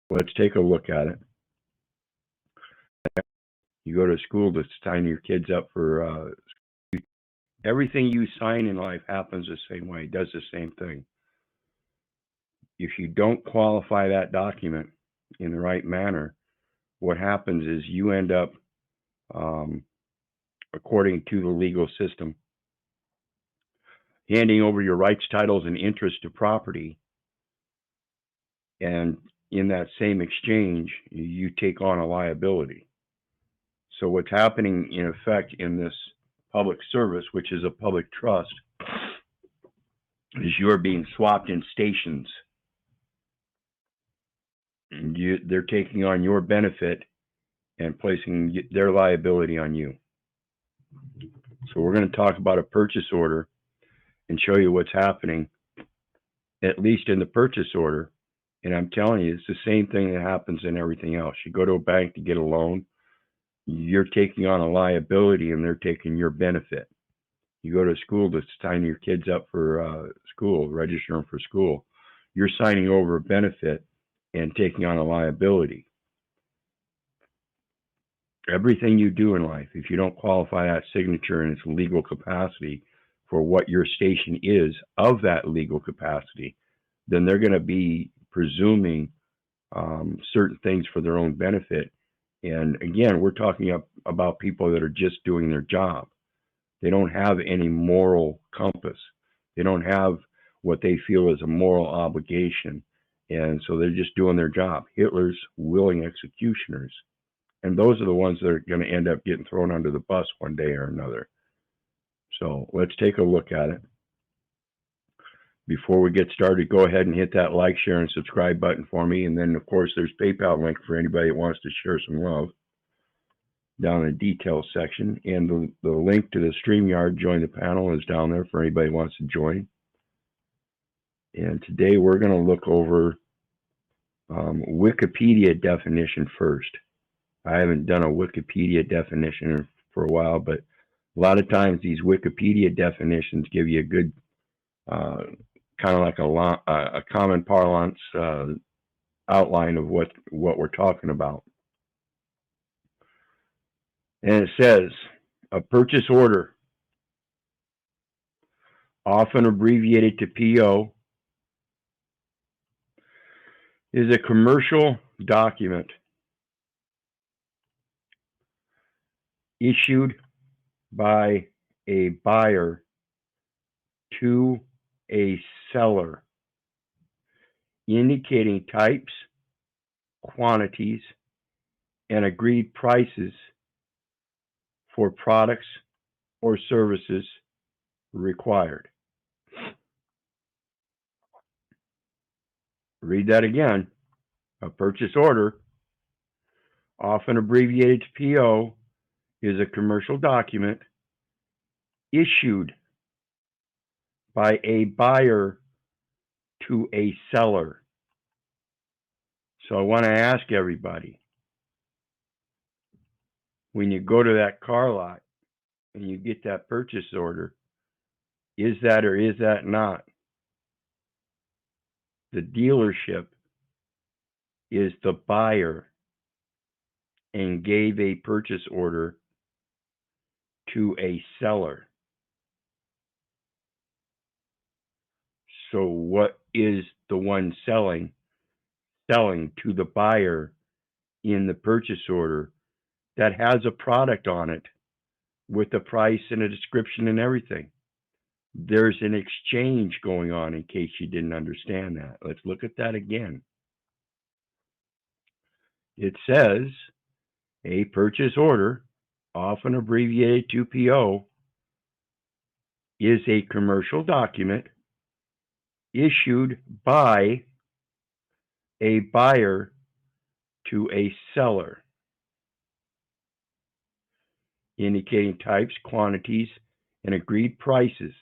Let's take a look at it. You go to school to sign your kids up for everything you sign in life happens the same way, does the same thing. If you don't qualify that document in the right manner, what happens is you end up, um, according to the legal system, handing over your rights, titles, and interest to property. And in that same exchange, you take on a liability. So what's happening in effect in this public service, which is a public trust, is you're being swapped in stations. And they're taking on your benefit and placing their liability on you. So we're going to talk about a purchase order and show you what's happening, at least in the purchase order. And I'm telling you, it's the same thing that happens in everything else. You go to a bank to get a loan, you're taking on a liability and they're taking your benefit. You go to school to sign your kids up for school, register them for school, you're signing over a benefit and taking on a liability. Everything you do in life, if you don't qualify that signature in its legal capacity for what your station is of that legal capacity, then they're going to be presuming certain things for their own benefit. And again, we're talking about people that are just doing their job. They don't have any moral compass. They don't have what they feel is a moral obligation. And so they're just doing their job. Hitler's willing executioners. And those are the ones that are going to end up getting thrown under the bus one day or another. So let's take a look at it. Before we get started, go ahead and hit that like, share, and subscribe button for me. And then, of course, there's PayPal link for anybody that wants to share some love down in the details section. And the link to the StreamYard Join the Panel is down there for anybody who wants to join. And today we're going to look over Wikipedia definition first. I haven't done a Wikipedia definition for a while, but a lot of times these Wikipedia definitions give you a good kind of like a common parlance outline of what we're talking about. And it says, a purchase order, often abbreviated to PO, is a commercial document issued by a buyer to a seller, indicating types, quantities, and agreed prices for products or services required. Read that again. A purchase order, often abbreviated to PO, is a commercial document issued by a buyer to a seller. So I want to ask everybody, when you go to that car lot and you get that purchase order, is that or is that not the dealership is the buyer and gave a purchase order to a seller? So what is the one selling to the buyer in the purchase order that has a product on it with a price and a description and everything? There's an exchange going on, in case you didn't understand that. Let's look at that again. It says a purchase order, often abbreviated to PO, is a commercial document issued by a buyer to a seller, indicating types, quantities, and agreed prices.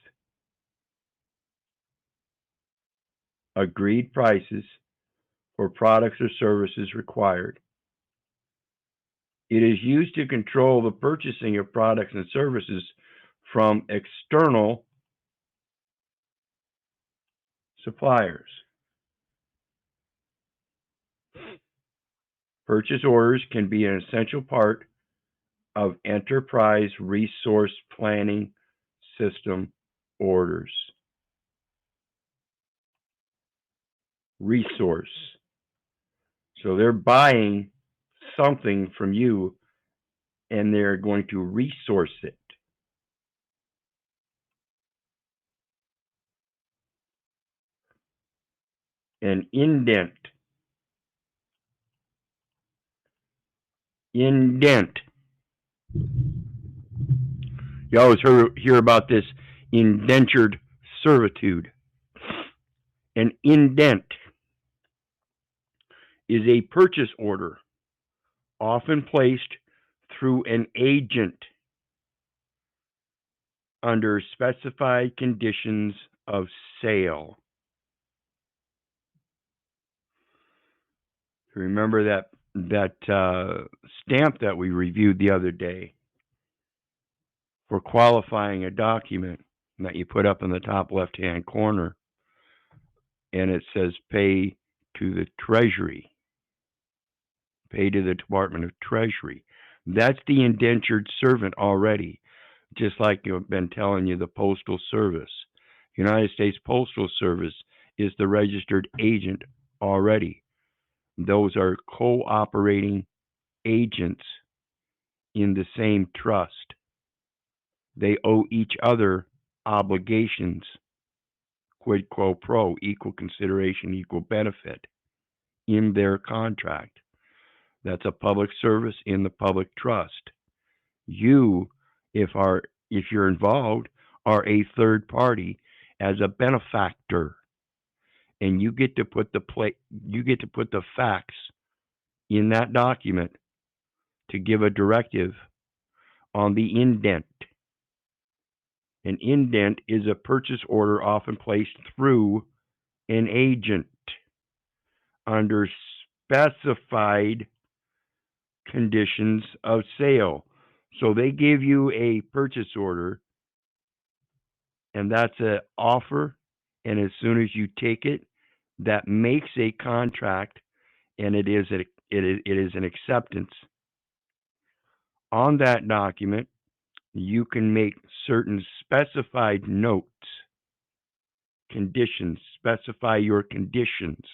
Agreed prices for products or services required. It is used to control the purchasing of products and services from external suppliers. Purchase orders can be an essential part of enterprise resource planning system orders. Resource. So they're buying something from you and they're going to resource it. An indent. Indent. You always hear about this indentured servitude. An indent is a purchase order, often placed through an agent under specified conditions of sale. Remember that stamp that we reviewed the other day for qualifying a document that you put up in the top left-hand corner, and it says pay to the Treasury, pay to the Department of Treasury. That's the indentured servant already, just like I've been telling you, the Postal Service. United States Postal Service is the registered agent already. Those are cooperating agents in the same trust. They owe each other obligations, quid pro quo, equal consideration, equal benefit in their contract. That's a public service in the public trust. You, if you're involved, are a third party as a benefactor, and you get to put the facts in that document to give a directive on the indent. An indent is a purchase order often placed through an agent under specified conditions of sale. So they give you a purchase order, and that's an offer, and as soon as you take it, that makes a contract, and it is an acceptance. On that document, you can make certain specified notes, conditions, specify your conditions.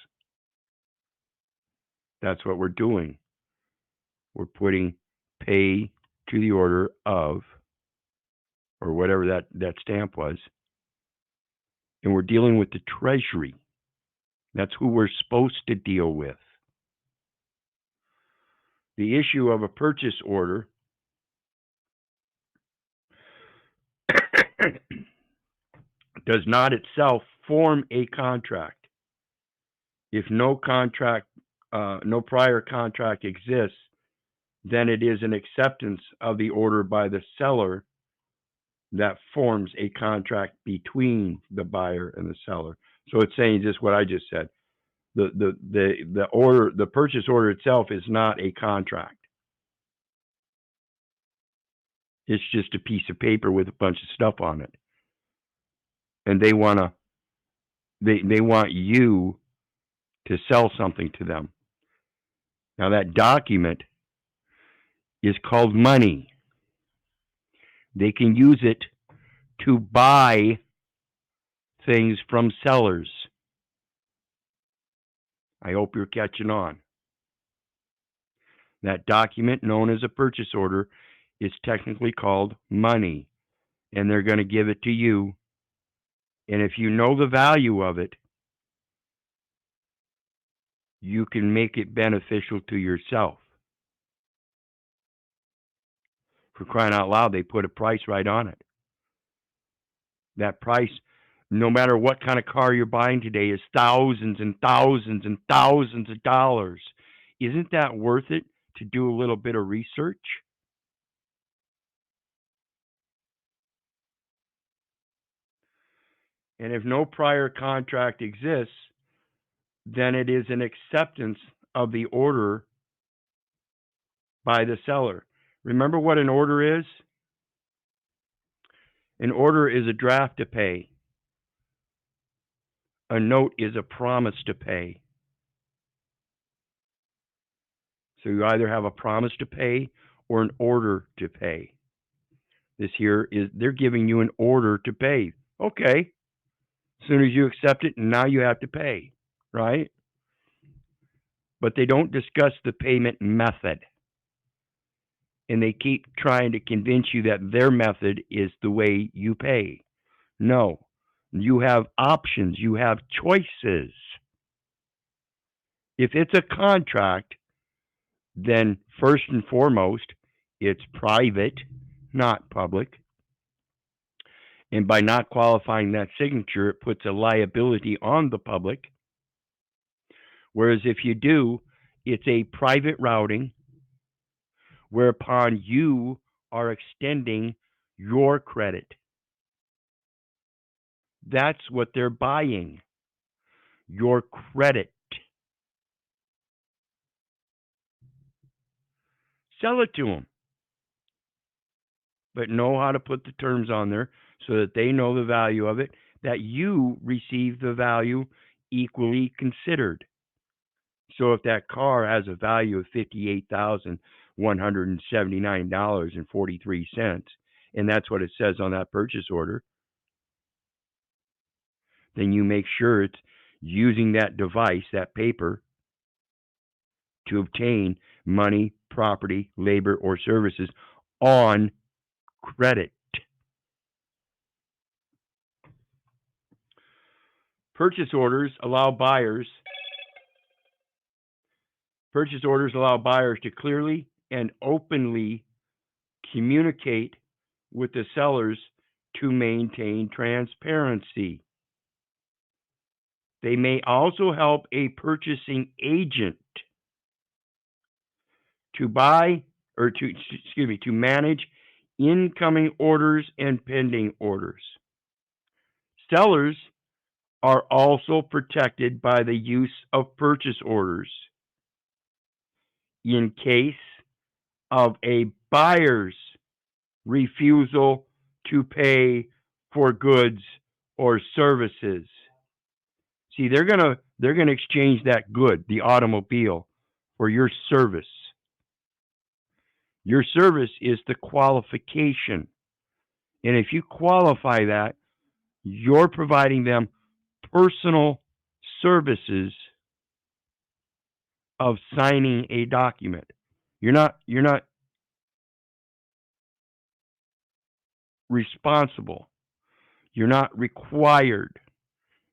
That's what we're doing. We're putting pay to the order of, or whatever that stamp was, and we're dealing with the Treasury. That's who we're supposed to deal with. The issue of a purchase order does not itself form a contract. If no prior contract exists, then it is an acceptance of the order by the seller that forms a contract between the buyer and the seller. So it's saying just what I just said. The purchase order itself is not a contract. It's just a piece of paper with a bunch of stuff on it. And they want you to sell something to them. Now that document is called money. They can use it to buy things from sellers. I hope you're catching on. That document, known as a purchase order, is technically called money, and they're going to give it to you. And if you know the value of it, you can make it beneficial to yourself. For crying out loud, they put a price right on it. That price, no matter what kind of car you're buying today, is thousands and thousands and thousands of dollars. Isn't that worth it to do a little bit of research? And if no prior contract exists, then it is an acceptance of the order by the seller. Remember what an order is? An order is a draft to pay. A note is a promise to pay. So you either have a promise to pay or an order to pay. This here is they're giving you an order to pay. Okay. As soon as you accept it, now you have to pay, right? But they don't discuss the payment method. And they keep trying to convince you that their method is the way you pay. No, you have options, you have choices. If it's a contract, then first and foremost, it's private, not public. And by not qualifying that signature, it puts a liability on the public. Whereas if you do, it's a private routing whereupon you are extending your credit. That's what they're buying, your credit. Sell it to them, but know how to put the terms on there so that they know the value of it, that you receive the value equally considered. So if that car has a value of $58,179.43, and that's what it says on that purchase order, then you make sure it's using that device, that paper, to obtain money, property, labor, or services on credit. Purchase orders allow buyers to clearly and openly communicate with the sellers to maintain transparency. They may also help a purchasing agent to manage incoming orders and pending orders. Sellers are also protected by the use of purchase orders in case of a buyer's refusal to pay for goods or services. See, they're gonna exchange that good, the automobile, for your service. Your service is the qualification. And if you qualify that, you're providing them personal services of signing a document. You're not responsible. You're not required.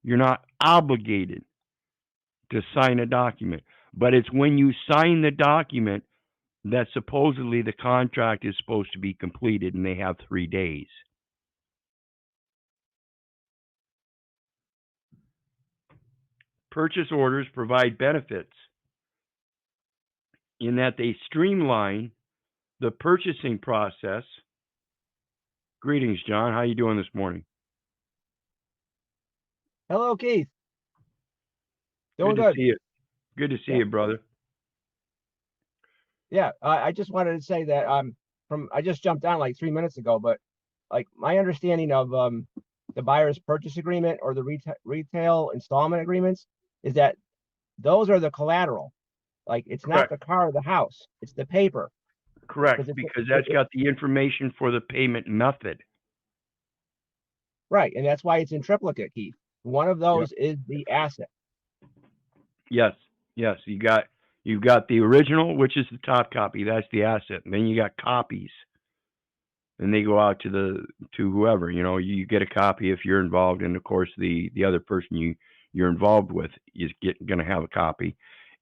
You're not obligated to sign a document. But it's when you sign the document that supposedly the contract is supposed to be completed, and they have 3 days. Purchase orders provide benefits in that they streamline the purchasing process. Greetings, John. How you doing this morning? Hello, Keith. Doing good. To see you. Good to see you, brother. Yeah, I just wanted to say that I just jumped on like 3 minutes ago, but like my understanding of the buyer's purchase agreement or the retail installment agreements is that those are the collateral. Like it's Correct. not the car or the house, it's the paper. Correct, because that's got the information for the payment method. Right, and that's why it's in triplicate, Keith. One of those is the asset. Yes. You've got the original, which is the top copy. That's the asset. And then you got copies, and they go out to whoever. You know, you get a copy if you're involved, and of course the other person you're involved with is going to have a copy,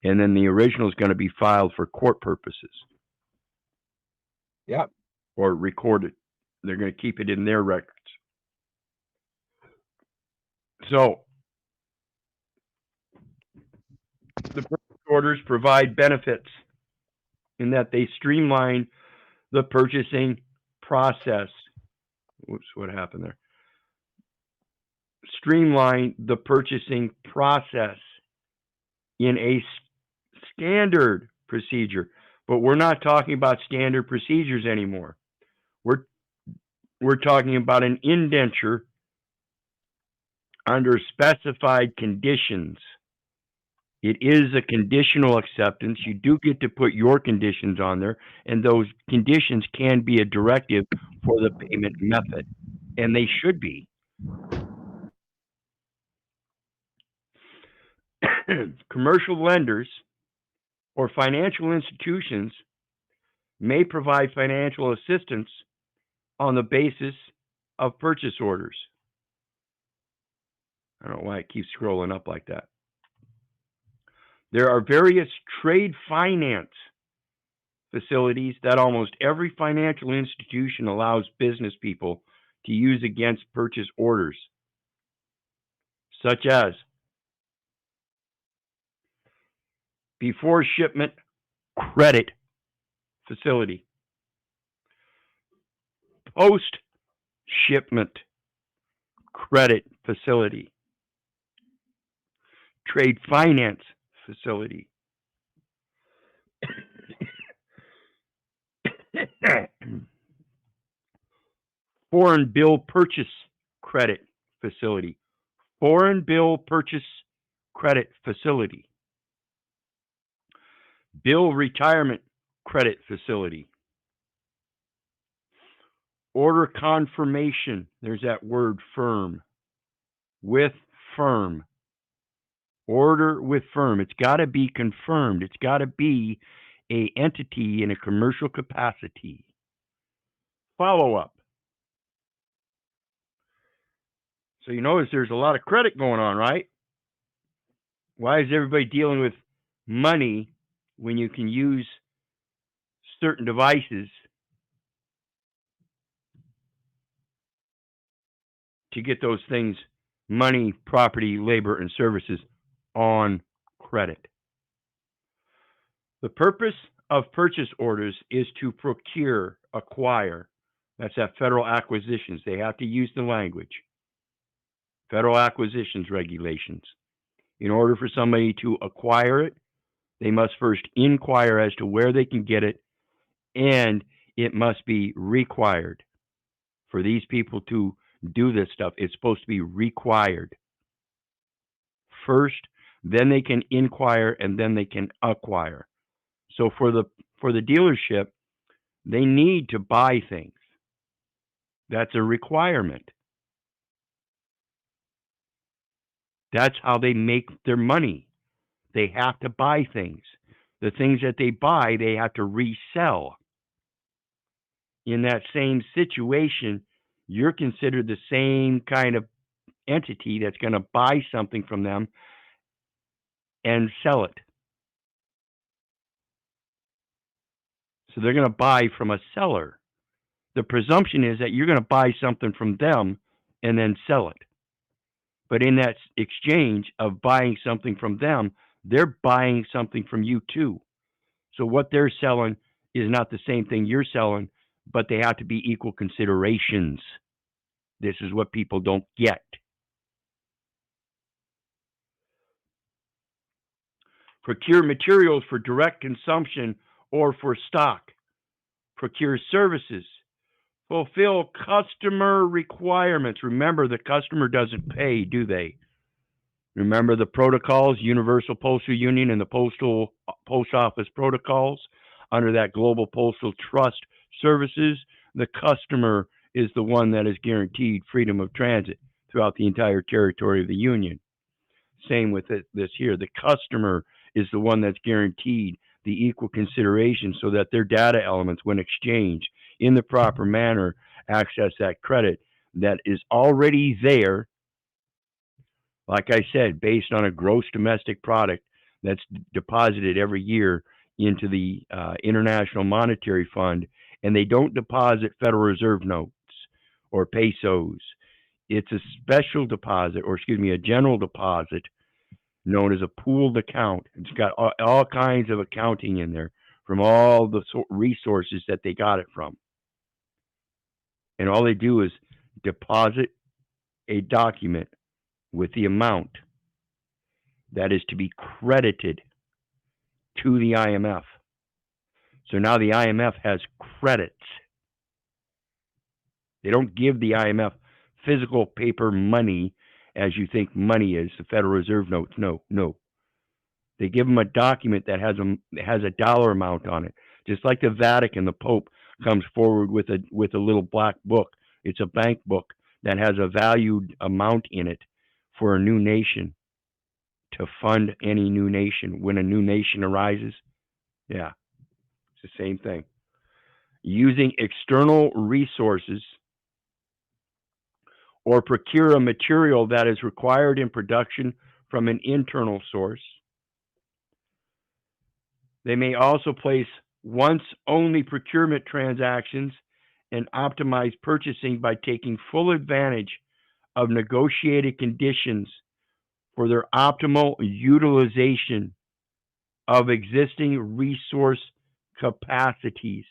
and then the original is going to be filed for court purposes. Yep. Or recorded. They're going to keep it in their records. So the purchase orders provide benefits in that they streamline the purchasing process. Whoops, what happened there? Streamline the purchasing process in a standard procedure. But we're not talking about standard procedures anymore. We're talking about an indenture under specified conditions It is a conditional acceptance. You do get to put your conditions on there, and those conditions can be a directive for the payment method, and they should be. Commercial lenders or financial institutions may provide financial assistance on the basis of purchase orders. I don't know why it keeps scrolling up like that. There are various trade finance facilities that almost every financial institution allows business people to use against purchase orders, such as before shipment credit facility, post shipment credit facility, trade finance facility, foreign bill purchase credit facility, foreign bill purchase credit facility, bill retirement credit facility, order confirmation, there's that word firm, with firm, order with firm. It's got to be confirmed. It's got to be a entity in a commercial capacity. Follow up. So you notice there's a lot of credit going on, right? Why is everybody dealing with money when you can use certain devices to get those things, money, property, labor, and services on credit? The purpose of purchase orders is to procure, acquire. That's that federal acquisitions. They have to use the language. Federal acquisitions regulations. In order for somebody to acquire it, they must first inquire as to where they can get it, and it must be required. For these people to do this stuff, it's supposed to be required. First, then they can inquire, and then they can acquire. So for the dealership, they need to buy things. That's a requirement. That's how they make their money. They have to buy things. The things that they buy, they have to resell. In that same situation, you're considered the same kind of entity that's going to buy something from them and sell it. So they're going to buy from a seller. The presumption is that you're going to buy something from them and then sell it. But in that exchange of buying something from them, they're buying something from you too. So what they're selling is not the same thing you're selling, but they have to be equal considerations. This is what people don't get. Procure materials for direct consumption or for stock. Procure services. Fulfill customer requirements. Remember, the customer doesn't pay, do they? Remember the protocols, Universal Postal Union and the Post Office protocols under that Global Postal Trust Services. The customer is the one that is guaranteed freedom of transit throughout the entire territory of the Union. Same with this here. The customer is the one that's guaranteed the equal consideration so that their data elements, when exchanged in the proper manner, access that credit that is already there, like I said, based on a gross domestic product that's deposited every year into the International Monetary Fund, and they don't deposit Federal Reserve notes or pesos. It's a special deposit, or excuse me, a general deposit known as a pooled account. It's got all kinds of accounting in there from all the resources that they got it from. And all they do is deposit a document with the amount that is to be credited to the IMF. So now the IMF has credits. They don't give the IMF physical paper money as you think money is, the Federal Reserve notes. No. They give them a document that has a dollar amount on it, just like the Vatican. The Pope comes forward with a little black book. It's a bank book that has a valued amount in it for a new nation to fund any new nation when a new nation arises. Yeah, it's the same thing. Using external resources or procure a material that is required in production from an internal source. They may also place once only procurement transactions and optimize purchasing by taking full advantage of negotiated conditions for their optimal utilization of existing resource capacities.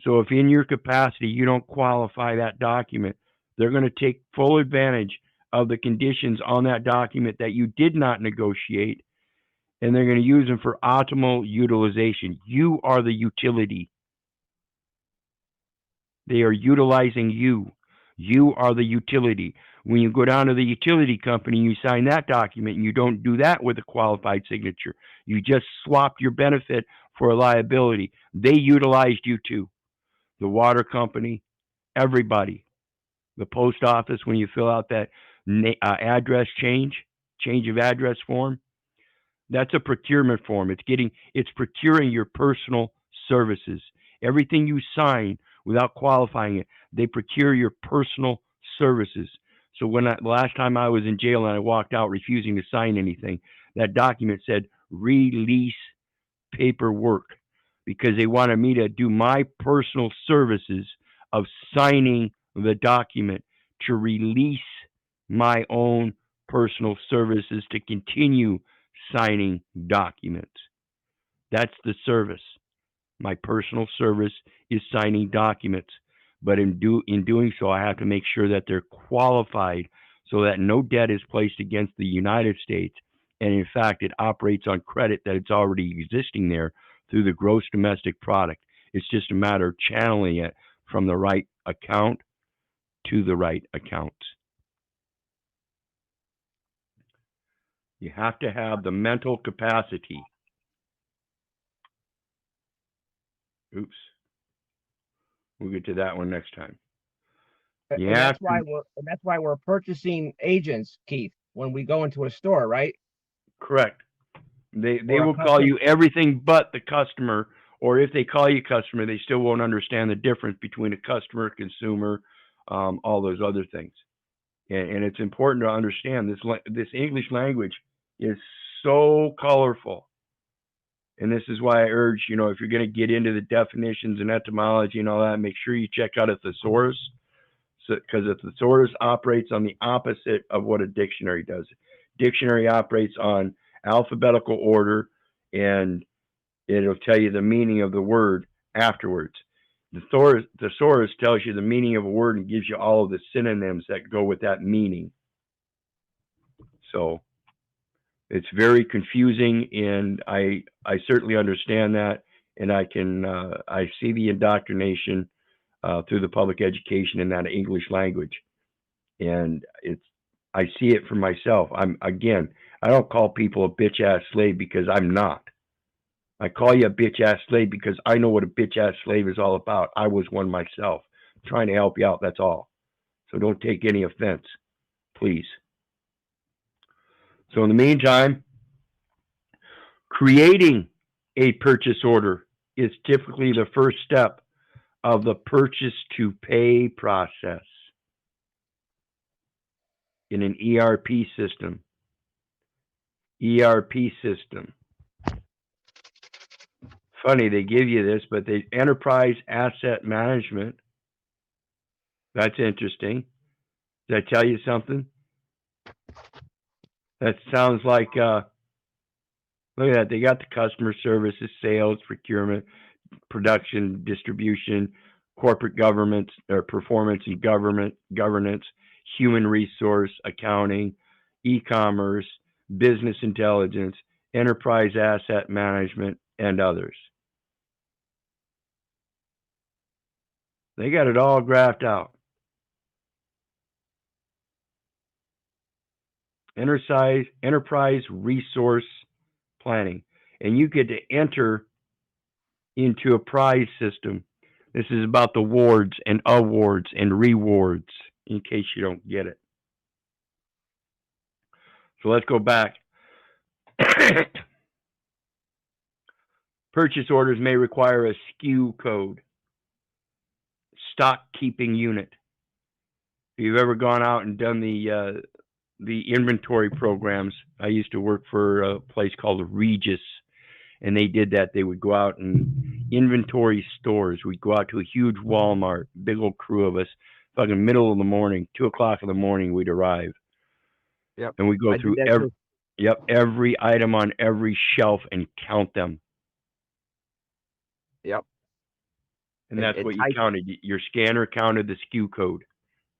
So if in your capacity you don't qualify that document, they're going to take full advantage of the conditions on that document that you did not negotiate, and they're going to use them for optimal utilization. You are the utility. They are utilizing you. You are the utility. When you go down to the utility company, you sign that document, and you don't do that with a qualified signature. You just swap your benefit for a liability. They utilized you too. The water company, everybody. The post office, when you fill out that address change of address form, that's a procurement form. It's procuring your personal services. Everything you sign without qualifying it, they procure your personal services. So the last time I was in jail and I walked out refusing to sign anything, that document said release paperwork, because they wanted me to do my personal services of signing the document to release my own personal services to continue signing documents. That's the service. My personal service is signing documents, but in doing so, I have to make sure that they're qualified so that no debt is placed against the United States, and in fact, it operates on credit that it's already existing there through the gross domestic product. It's just a matter of channeling it from the right account to the right accounts. You have to have the mental capacity. Oops. We'll get to that one next time. And that's why we're purchasing agents, Keith, when we go into a store, right? Correct. They will call you everything but the customer, or if they call you customer, they still won't understand the difference between a customer, consumer, all those other things. And it's important to understand this English language is so colorful. And this is why I urge, if you're going to get into the definitions and etymology and all that, make sure you check out a thesaurus, because a thesaurus operates on the opposite of what a dictionary does. Dictionary operates on alphabetical order, and it'll tell you the meaning of the word afterwards. The thesaurus tells you the meaning of a word and gives you all of the synonyms that go with that meaning. So it's very confusing, and I certainly understand that, and I see the indoctrination through the public education in that English language, and I see it for myself. I don't call people a bitch ass slave because I'm not. I call you a bitch ass slave because I know what a bitch ass slave is all about. I was one myself. I'm trying to help you out, that's all. So don't take any offense, please. So in the meantime, creating a purchase order is typically the first step of the purchase to pay process in an ERP system. Funny they give you this, but the enterprise asset management, that's interesting. Did I tell you something? That sounds like, look at that. They got the customer services, sales, procurement, production, distribution, corporate governance, or performance and governance, human resource, accounting, e-commerce, business intelligence, enterprise asset management, and others. They got it all graphed out. Enterprise resource planning, and you get to enter into a prize system. This is about the wards and awards and rewards, in case you don't get it. So let's go back. Purchase orders may require a SKU code, stock keeping unit. If you've ever gone out and done the inventory programs, I used to work for a place called Regis, and they did that. They would go out and inventory stores. We'd go out to a huge Walmart, big old crew of us, fucking middle of the morning, 2 o'clock in the morning, we'd arrive. Yep. And we go I through did that too. every item on every shelf and count them. Yep. And that's what you counted. Your scanner counted the SKU code.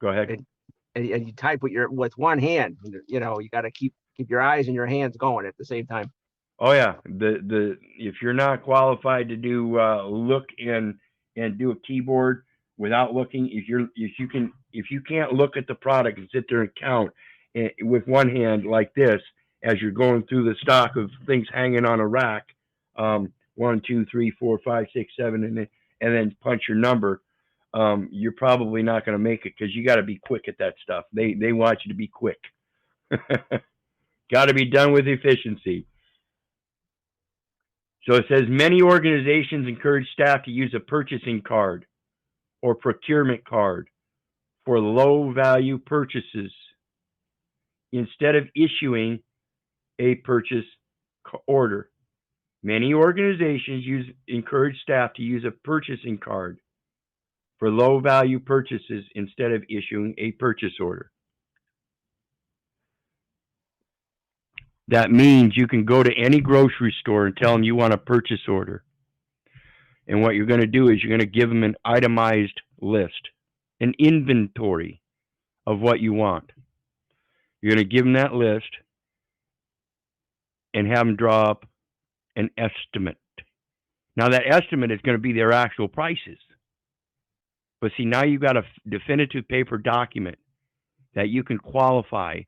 Go ahead. And you type with one hand. You know, you got to keep your eyes and your hands going at the same time. Oh yeah, if you're not qualified to do look and do a keyboard without looking, if you can't look at the product and sit there and count with one hand like this as you're going through the stock of things hanging on a rack, 1, 2, 3, 4, 5, 6, 7, and then punch your number, you're probably not going to make it because you got to be quick at that stuff. They want you to be quick. Got to be done with efficiency. So it says many organizations encourage staff to use a purchasing card or procurement card for low value purchases instead of issuing a purchase order. Many organizations encourage staff to use a purchasing card for low value purchases instead of issuing a purchase order. That means you can go to any grocery store and tell them you want a purchase order. And what you're going to do is you're going to give them an itemized list, an inventory of what you want. You're going to give them that list and have them draw up an estimate. Now that estimate is going to be their actual prices. But see, now you've got a definitive paper document that you can qualify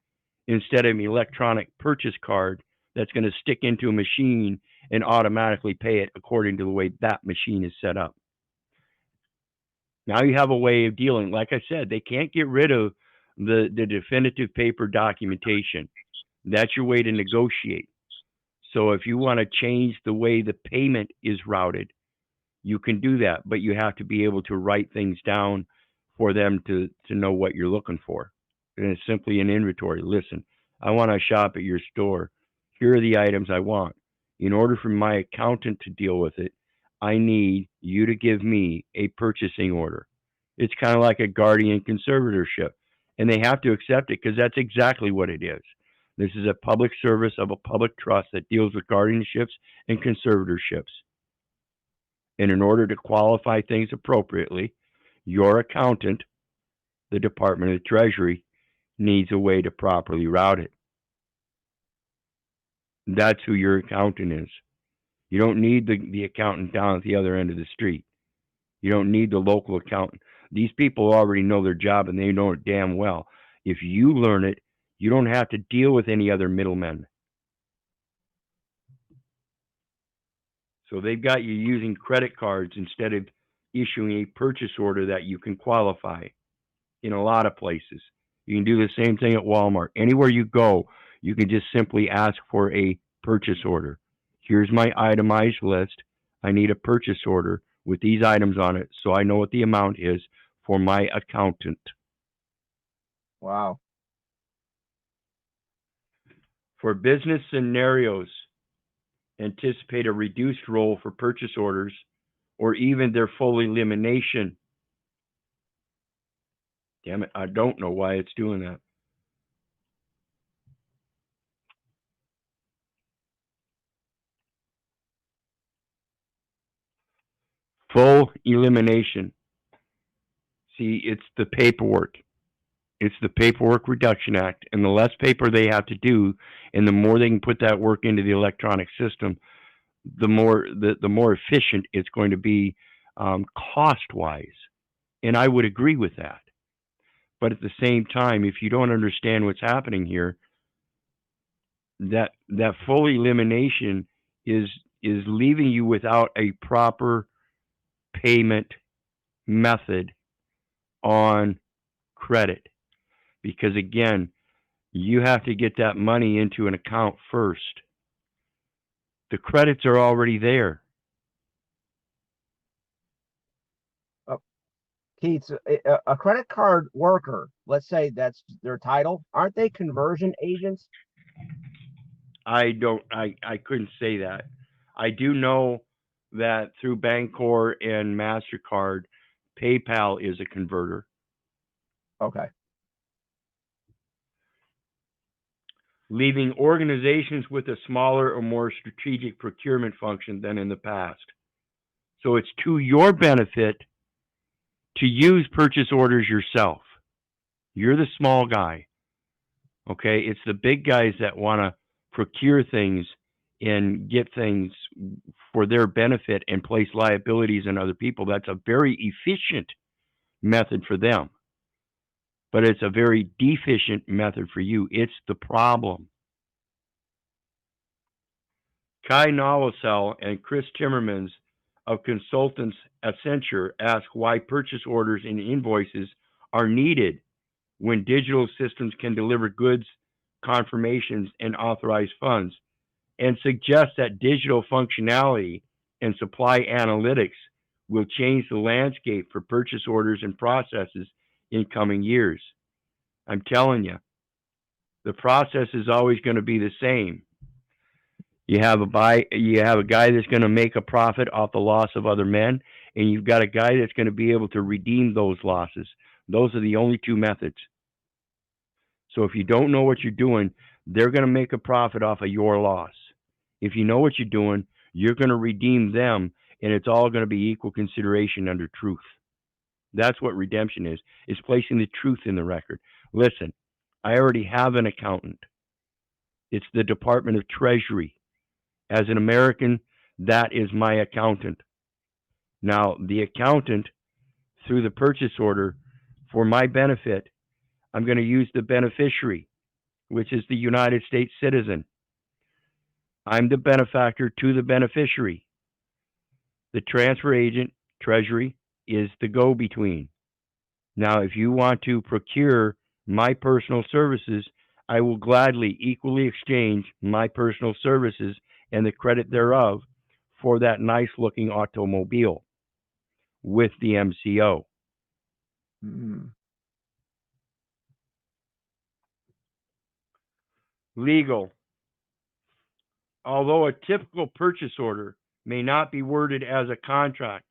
instead of an electronic purchase card that's going to stick into a machine and automatically pay it according to the way that machine is set up. Now you have a way of dealing. Like I said, they can't get rid of the definitive paper documentation. That's your way to negotiate. So if you want to change the way the payment is routed, you can do that, but you have to be able to write things down for them to know what you're looking for. And it's simply an inventory. Listen, I want to shop at your store. Here are the items I want. In order for my accountant to deal with it, I need you to give me a purchasing order. It's kind of like a guardian conservatorship, and they have to accept it because that's exactly what it is. This is a public service of a public trust that deals with guardianships and conservatorships. And in order to qualify things appropriately, your accountant, the Department of the Treasury, needs a way to properly route it. That's who your accountant is. You don't need the accountant down at the other end of the street. You don't need the local accountant. These people already know their job and they know it damn well. If you learn it, you don't have to deal with any other middlemen. So they've got you using credit cards instead of issuing a purchase order that you can qualify in a lot of places. You can do the same thing at Walmart. Anywhere you go, you can just simply ask for a purchase order. Here's my itemized list. I need a purchase order with these items on it so I know what the amount is for my accountant. Wow. For business scenarios, anticipate a reduced role for purchase orders or even their full elimination. Damn it, I don't know why it's doing that. Full elimination. See, it's the paperwork. It's the Paperwork Reduction Act, and the less paper they have to do, and the more they can put that work into the electronic system, the more efficient it's going to be cost-wise. And I would agree with that. But at the same time, if you don't understand what's happening here, that full elimination is leaving you without a proper payment method on credit, because again, you have to get that money into an account first. The credits are already there. Keith, a credit card worker, let's say that's their title, aren't they conversion agents? I couldn't say that. I do know that through Bancorp and MasterCard, PayPal is a converter. Okay. Leaving organizations with a smaller or more strategic procurement function than in the past. So it's to your benefit to use purchase orders yourself. You're the small guy. Okay? It's the big guys that want to procure things and get things for their benefit and place liabilities on other people. That's a very efficient method for them, but it's a very deficient method for you. It's the problem. Kai Nowosel and Chris Timmermans of Consultants Accenture ask why purchase orders and invoices are needed when digital systems can deliver goods, confirmations, and authorized funds, and suggest that digital functionality and supply analytics will change the landscape for purchase orders and processes in coming years. I'm telling you, the process is always going to be the same. You have a guy that's going to make a profit off the loss of other men, and you've got a guy that's going to be able to redeem those losses. Those are the only two methods. So if you don't know what you're doing, they're going to make a profit off of your loss. If you know what you're doing, you're going to redeem them, and it's all going to be equal consideration under truth. That's what redemption is placing the truth in the record. Listen, I already have an accountant. It's the Department of Treasury. As an American, that is my accountant. Now, the accountant, through the purchase order, for my benefit, I'm going to use the beneficiary, which is the United States citizen. I'm the benefactor to the beneficiary. The transfer agent, Treasury, is the go-between. Now, if you want to procure my personal services, I will gladly equally exchange my personal services and the credit thereof for that nice-looking automobile with the MCO. Legal. Although a typical purchase order may not be worded as a contract,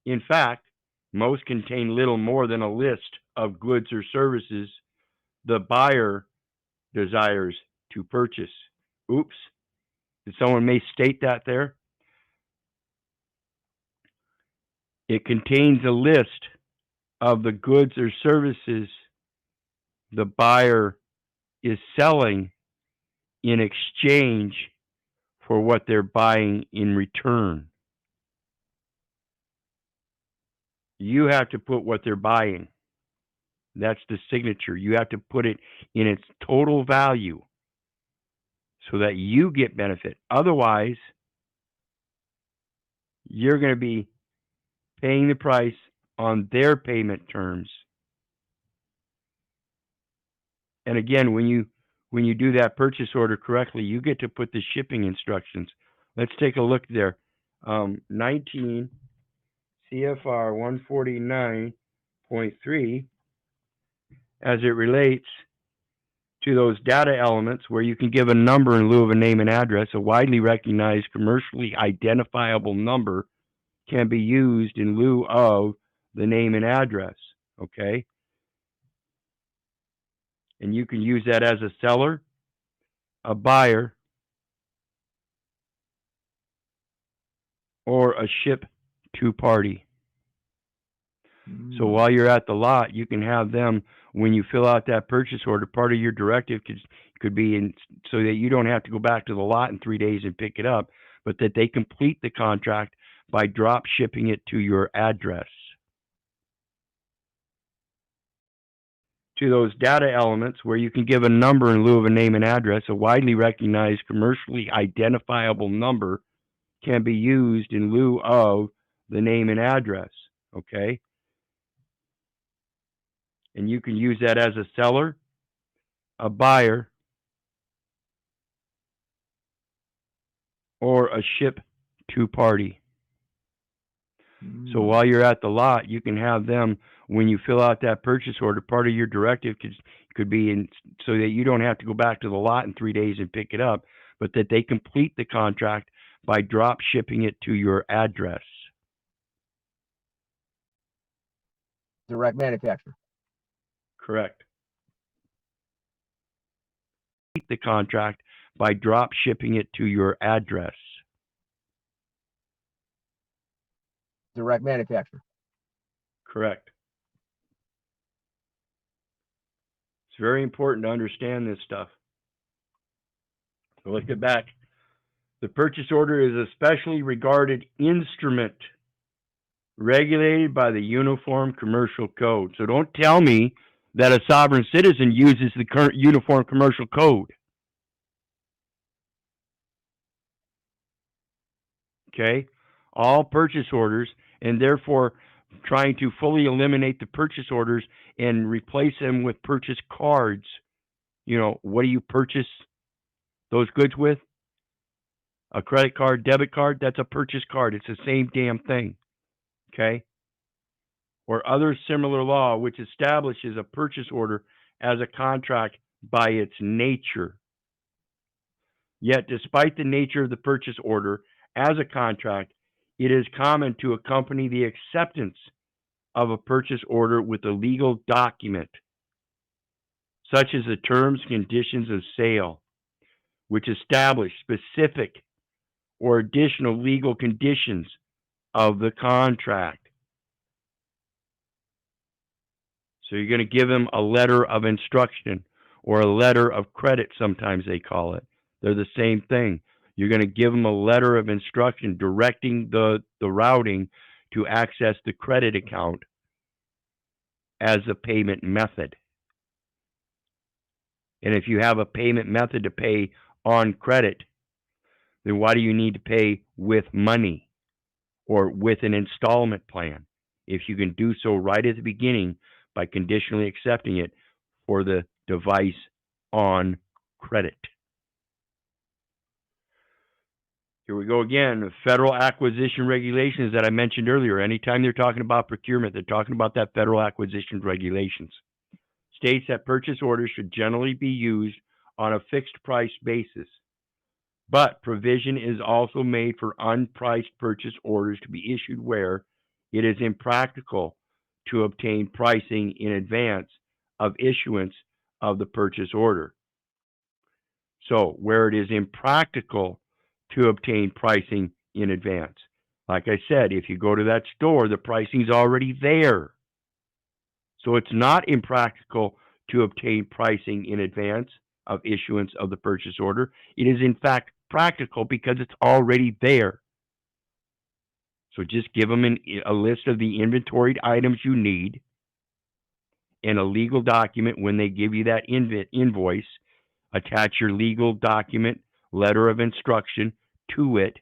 in fact, most contain little more than a list of goods or services the buyer desires to purchase. Oops. Did someone misstate that there? It contains a list of the goods or services the buyer is selling in exchange for what they're buying in return. You have to put what they're buying. That's the signature. You have to put it in its total value so that you get benefit. Otherwise, you're going to be paying the price on their payment terms. And again, when you do that purchase order correctly, you get to put the shipping instructions. Let's take a look there. 19 CFR 149.3, as it relates to those data elements where you can give a number in lieu of a name and address. A widely recognized commercially identifiable number can be used in lieu of the name and address, okay? And you can use that as a seller, a buyer, or a ship to party. So while you're at the lot, you can have them, when you fill out that purchase order, part of your directive could be in so that you don't have to go back to the lot in 3 days and pick it up, but that they complete the contract by drop shipping it to your address. to those data elements where you can give a number in lieu of a name and address. A widely recognized, commercially identifiable number can be used in lieu of the name and address, okay? And you can use that as a seller, a buyer, or a ship to party. So while you're at the lot, you can have them, when you fill out that purchase order, part of your directive could be in, so that you don't have to go back to the lot in 3 days and pick it up, but that they complete the contract by drop shipping it to your address. Direct manufacturer. Correct. The contract by drop shipping it to your address. Direct manufacturer. Correct. It's very important to understand this stuff. So let's get back. The purchase order is a specially regarded instrument regulated by the Uniform Commercial Code. So don't tell me that a sovereign citizen uses the current Uniform Commercial Code. Okay? All purchase orders, and therefore trying to fully eliminate the purchase orders and replace them with purchase cards. You know, what do you purchase those goods with? A credit card, debit card, that's a purchase card. It's the same damn thing. Okay? Or other similar law which establishes a purchase order as a contract by its nature. Yet, despite the nature of the purchase order as a contract, it is common to accompany the acceptance of a purchase order with a legal document, such as the terms and conditions of sale, which establish specific or additional legal conditions of the contract. So you're going to give them a letter of instruction or a letter of credit, sometimes they call it. They're the same thing. You're going to give them a letter of instruction directing the routing to access the credit account as a payment method. And if you have a payment method to pay on credit, then why do you need to pay with money or with an installment plan if you can do so right at the beginning by conditionally accepting it for the device on credit? Here we go again. The federal acquisition regulations that I mentioned earlier. Anytime they're talking about procurement, they're talking about that federal acquisition regulations. States that purchase orders should generally be used on a fixed price basis, but provision is also made for unpriced purchase orders to be issued where it is impractical to obtain pricing in advance of issuance of the purchase order. So where it is impractical to obtain pricing in advance. Like I said, if you go to that store, the pricing's already there. So it's not impractical to obtain pricing in advance of issuance of the purchase order. It is in fact practical because it's already there. So just give them a list of the inventoried items you need and a legal document when they give you that invoice. Attach your legal document, letter of instruction to it,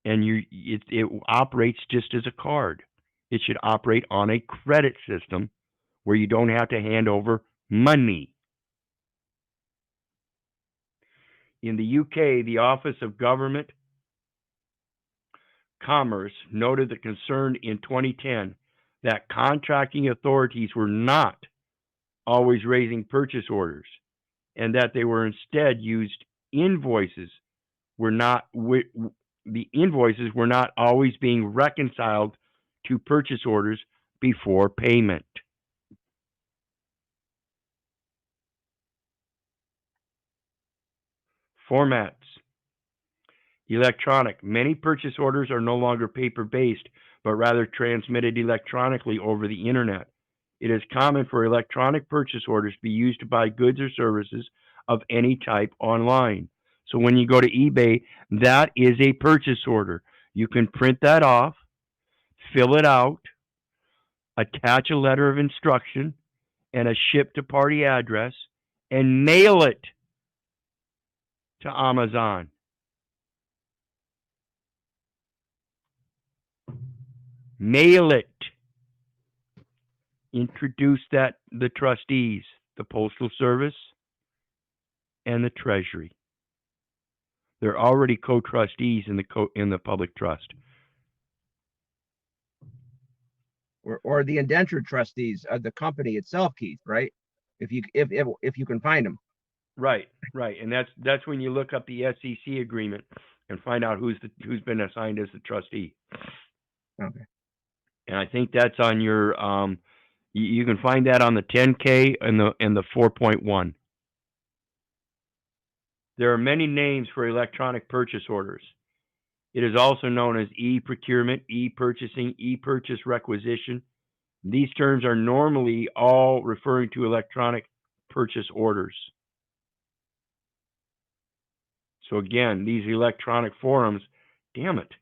and it operates just as a card. It should operate on a credit system where you don't have to hand over money. In the UK, the Office of Government Commerce noted the concern in 2010 that contracting authorities were not always raising purchase orders, and that they were instead used invoices the invoices were not always being reconciled to purchase orders before payment. Formats. Electronic. Many purchase orders are no longer paper-based, but rather transmitted electronically over the internet. It is common for electronic purchase orders to be used to buy goods or services of any type online. So when you go to eBay, that is a purchase order. You can print that off, fill it out, attach a letter of instruction, and a ship to party address and mail it to Amazon. Mail it. Introduce the trustees, the Postal Service and the Treasury. They're already co-trustees in the public trust. Or the indentured trustees of the company itself, Keith, right? If you can find them. Right, and that's when you look up the SEC agreement and find out who's been assigned as the trustee. Okay. And I think that's on your you can find that on the 10K and the 4.1. There are many names for electronic purchase orders. It is also known as e-procurement, e-purchasing, e-purchase requisition. These terms are normally all referring to electronic purchase orders. So again, these electronic forums, damn it.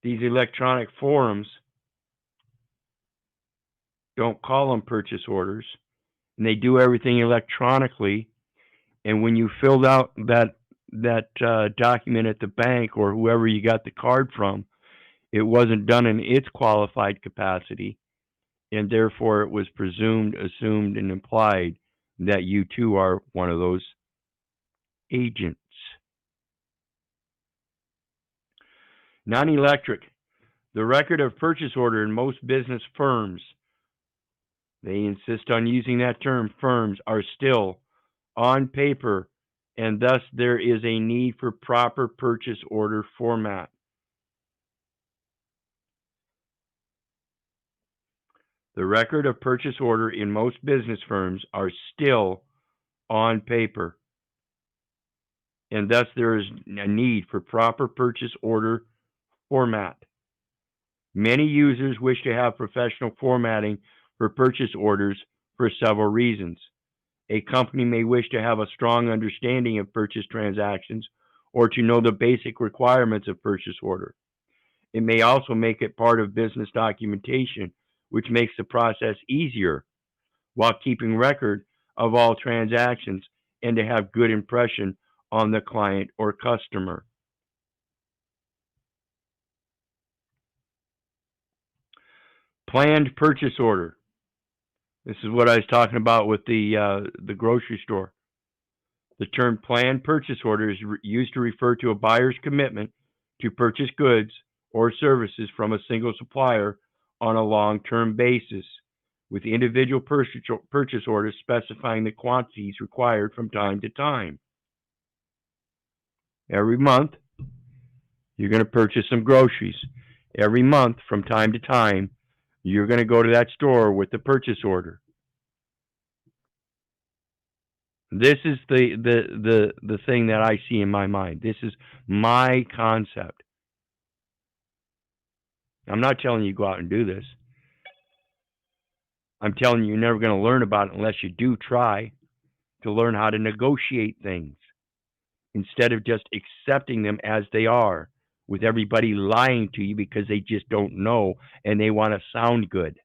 These electronic forums, don't call them purchase orders, and they do everything electronically. And when you filled out that document at the bank or whoever you got the card from, it wasn't done in its qualified capacity, and therefore it was presumed, assumed, and implied that you too are one of those agents. Non-electric. The record of purchase order in most business firms, they insist on using that term, firms, are still on paper, and thus there is a need for proper purchase order format. The record of purchase order in most business firms are still on paper, and thus there is a need for proper purchase order format. Many users wish to have professional formatting for purchase orders for several reasons. A company may wish to have a strong understanding of purchase transactions or to know the basic requirements of purchase order. It may also make it part of business documentation, which makes the process easier while keeping record of all transactions and to have good impression on the client or customer. Planned purchase order. This is what I was talking about with the grocery store. The term planned purchase order is used to refer to a buyer's commitment to purchase goods or services from a single supplier on a long-term basis, with individual purchase orders specifying the quantities required from time to time. Every month, you're going to purchase some groceries. Every month, from time to time, you're going to go to that store with the purchase order. This is the thing that I see in my mind. This is my concept. I'm not telling you go out and do this. I'm telling you, you're never going to learn about it unless you do try to learn how to negotiate things instead of just accepting them as they are, with everybody lying to you because they just don't know and they want to sound good.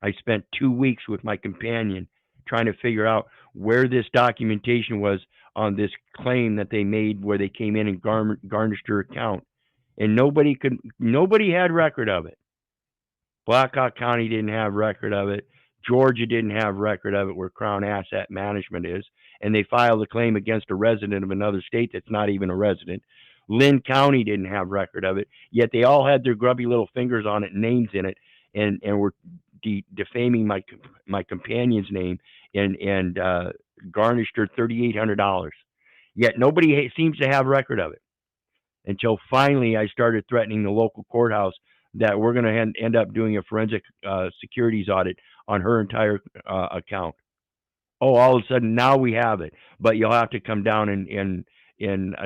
I spent 2 weeks with my companion trying to figure out where this documentation was on this claim that they made where they came in and garnished her account. And nobody had record of it. Blackhawk County didn't have record of it. Georgia didn't have record of it, where Crown Asset Management is. And they filed a claim against a resident of another state that's not even a resident. Lynn County didn't have record of it, yet they all had their grubby little fingers on it, names in it, and were defaming my companion's name and garnished her $3,800. Yet nobody seems to have record of it, until finally I started threatening the local courthouse that we're going to end up doing a forensic securities audit on her entire account. Oh, all of a sudden now we have it, but you'll have to come down and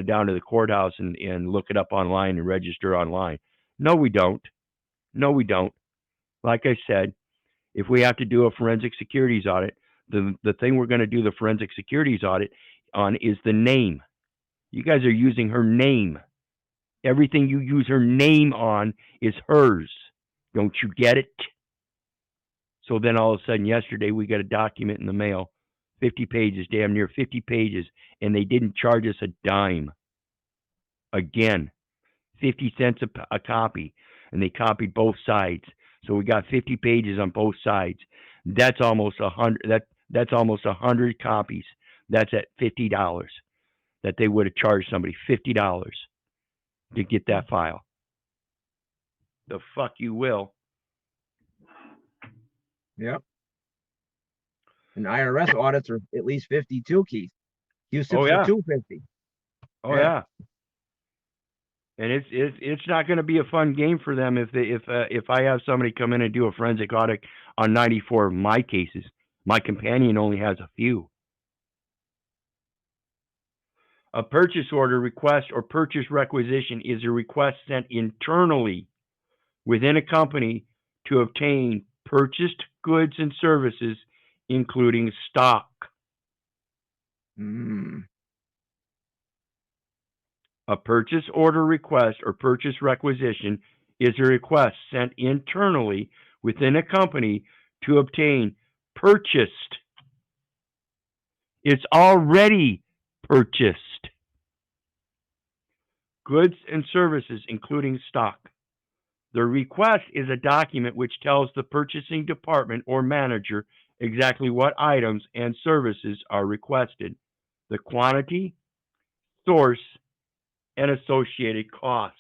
down to the courthouse and look it up online and register online. No, we don't. No, we don't. Like I said, if we have to do a forensic securities audit, the thing we're going to do the forensic securities audit on is the name. You guys are using her name. Everything you use her name on is hers. Don't you get it? So then all of a sudden, yesterday, we got a document in the mail, 50 pages, damn near 50 pages, and they didn't charge us a dime. Again, 50 cents a copy, and they copied both sides. So we got 50 pages on both sides. That's almost 100. That's almost 100 copies. That's at $50 that they would have charged somebody $50 to get that file. The fuck you will. Yep. And IRS audits are at least 52, Keith. QSIPs Oh, yeah. are 250. Oh yeah. And it's not going to be a fun game for them if I have somebody come in and do a forensic audit on 94 of my cases. My companion only has a few. A purchase order request or purchase requisition is a request sent internally within a company to obtain purchased goods and services, including stock. A purchase order request or purchase requisition is a request sent internally within a company to obtain purchased. It's already purchased. Goods and services, including stock. The request is a document which tells the purchasing department or manager exactly what items and services are requested, the quantity, source, and associated costs.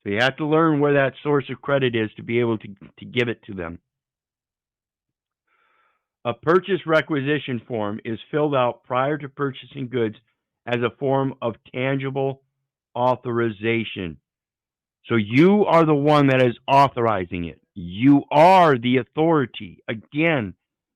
So you have to learn where that source of credit is to be able to give it to them. A purchase requisition form is filled out prior to purchasing goods as a form of tangible authorization. So you are the one that is authorizing it. You are the authority. Again,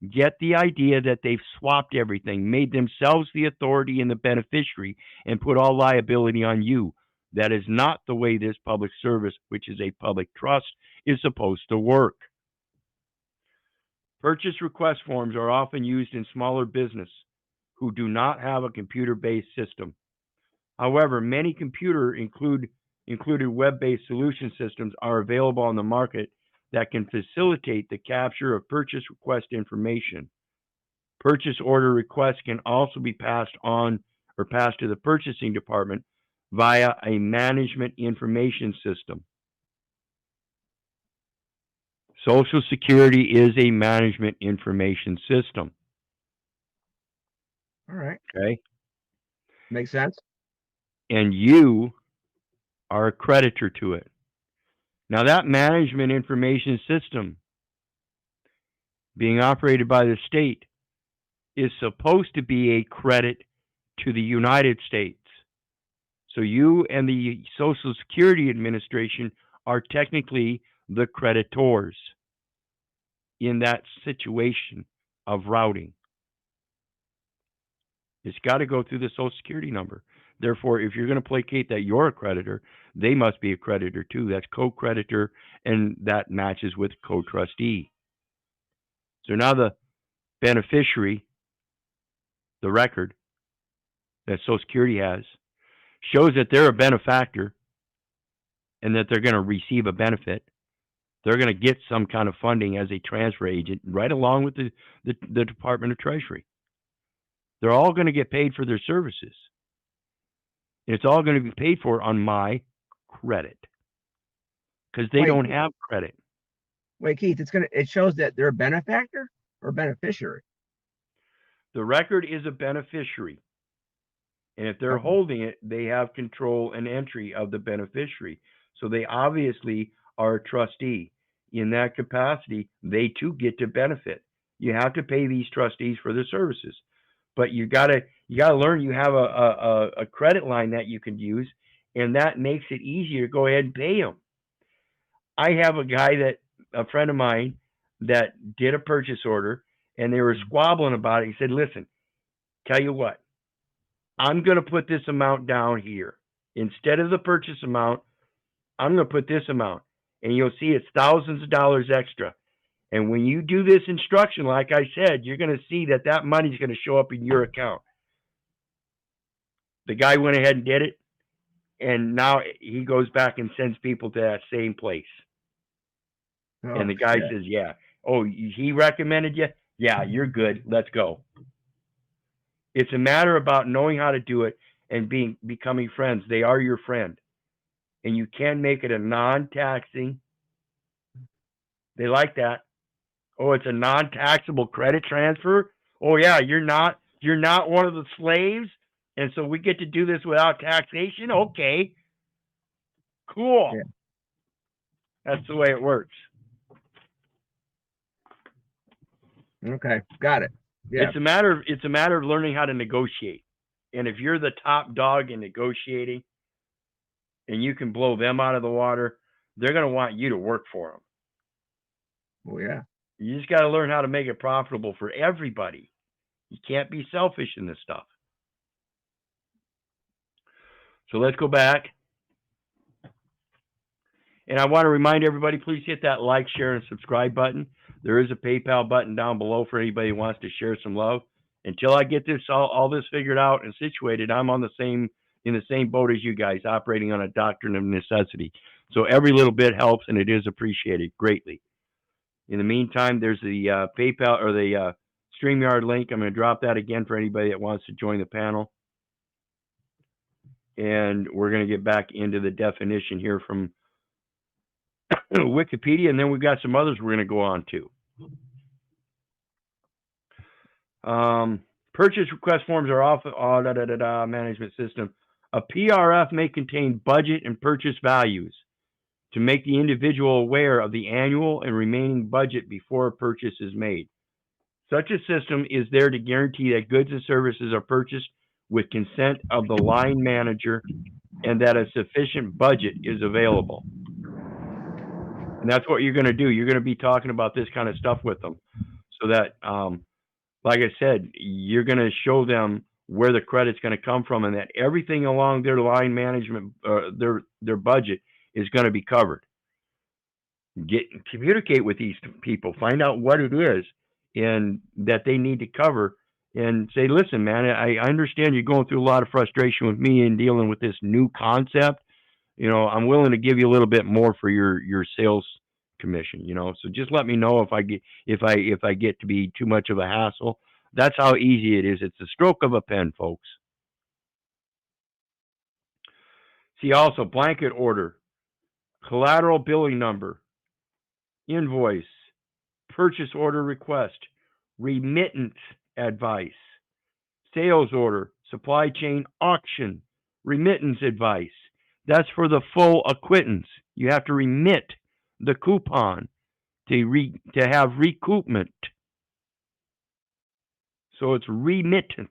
get the idea that they've swapped everything, made themselves the authority and the beneficiary, and put all liability on you. That is not the way this public service, which is a public trust, is supposed to work. Purchase request forms are often used in smaller business who do not have a computer-based system. However, many included web-based solution systems are available on the market that can facilitate the capture of purchase request information. Purchase order requests can also be passed on or passed to the purchasing department via a management information system. Social Security is a management information system. All right. Okay. Makes sense. And you are a creditor to it. Now, that management information system being operated by the state is supposed to be a credit to the United States. So you and the Social Security Administration are technically the creditors in that situation of routing. It's got to go through the Social Security number. Therefore, if you're going to placate that you're a creditor, they must be a creditor too. That's co-creditor, and that matches with co-trustee. So now the beneficiary, the record that Social Security has, shows that they're a benefactor and that they're going to receive a benefit. They're going to get some kind of funding as a transfer agent right along with the Department of Treasury. They're all going to get paid for their services. And it's all going to be paid for on my credit because they don't have credit. Wait, Keith, it shows that they're a benefactor or beneficiary? The record is a beneficiary. And if they're holding it, they have control and entry of the beneficiary. So they obviously are a trustee. In that capacity, they too get to benefit. You have to pay these trustees for their services. But you gotta learn you have a credit line that you can use, and that makes it easier to go ahead and pay them. I have a friend of mine that did a purchase order, and they were squabbling about it. He said, listen, tell you what, I'm going to put this amount down here. Instead of the purchase amount, I'm going to put this amount. And you'll see it's thousands of dollars extra. And when you do this instruction, like I said, you're going to see that money is going to show up in your account. The guy went ahead and did it, and now he goes back and sends people to that same place. And the guy says, yeah. Oh, he recommended you? Yeah, you're good. Let's go. It's a matter about knowing how to do it and becoming friends. They are your friend. And you can make it a non-taxing. They like that. Oh, it's a non-taxable credit transfer. Oh yeah, you're not one of the slaves, and so we get to do this without taxation. Okay, cool. Yeah. That's the way it works. Okay, got it. Yeah. It's a matter of learning how to negotiate. And if you're the top dog in negotiating, and you can blow them out of the water, they're going to want you to work for them. Oh yeah. You just got to learn how to make it profitable for everybody. You can't be selfish in this stuff. So let's go back. And I want to remind everybody, please hit that like, share, and subscribe button. There is a PayPal button down below for anybody who wants to share some love. Until I get this all this figured out and situated, I'm in the same boat as you guys, operating on a doctrine of necessity. So every little bit helps, and it is appreciated greatly. In the meantime, there's the PayPal or the StreamYard link. I'm going to drop that again for anybody that wants to join the panel. And we're going to get back into the definition here from Wikipedia, and then we've got some others we're going to go on to. Purchase request forms are off management system. A PRF may contain budget and purchase values to make the individual aware of the annual and remaining budget before a purchase is made. Such a system is there to guarantee that goods and services are purchased with consent of the line manager and that a sufficient budget is available. And that's what you're going to do. You're going to be talking about this kind of stuff with them so that, like I said, you're going to show them where the credit's going to come from and that everything along their line management, their budget is going to be covered. Communicate with these people, find out what it is and that they need to cover and say, listen, man, I understand you're going through a lot of frustration with me in dealing with this new concept. You know, I'm willing to give you a little bit more for your sales commission, you know. So just let me know if I get to be too much of a hassle. That's how easy it is. It's the stroke of a pen, folks. See also blanket order, collateral billing number, invoice, purchase order request, remittance advice, sales order, supply chain auction, remittance advice. That's for the full acquittance. You have to remit the coupon to have recoupment. So it's remittance.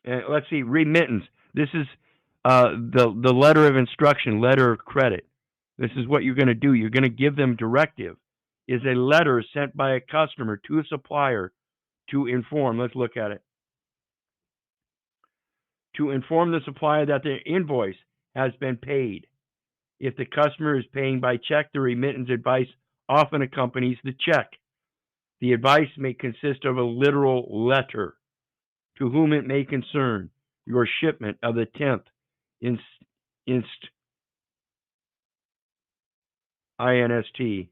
And let's see, remittance. This is the letter of instruction, letter of credit. This is what you're going to do. You're going to give them directive. Is a letter sent by a customer to a supplier to inform. Let's look at it. To inform the supplier that the invoice has been paid. If the customer is paying by check, the remittance advice often accompanies the check. The advice may consist of a literal letter to whom it may concern your shipment of the 10th INST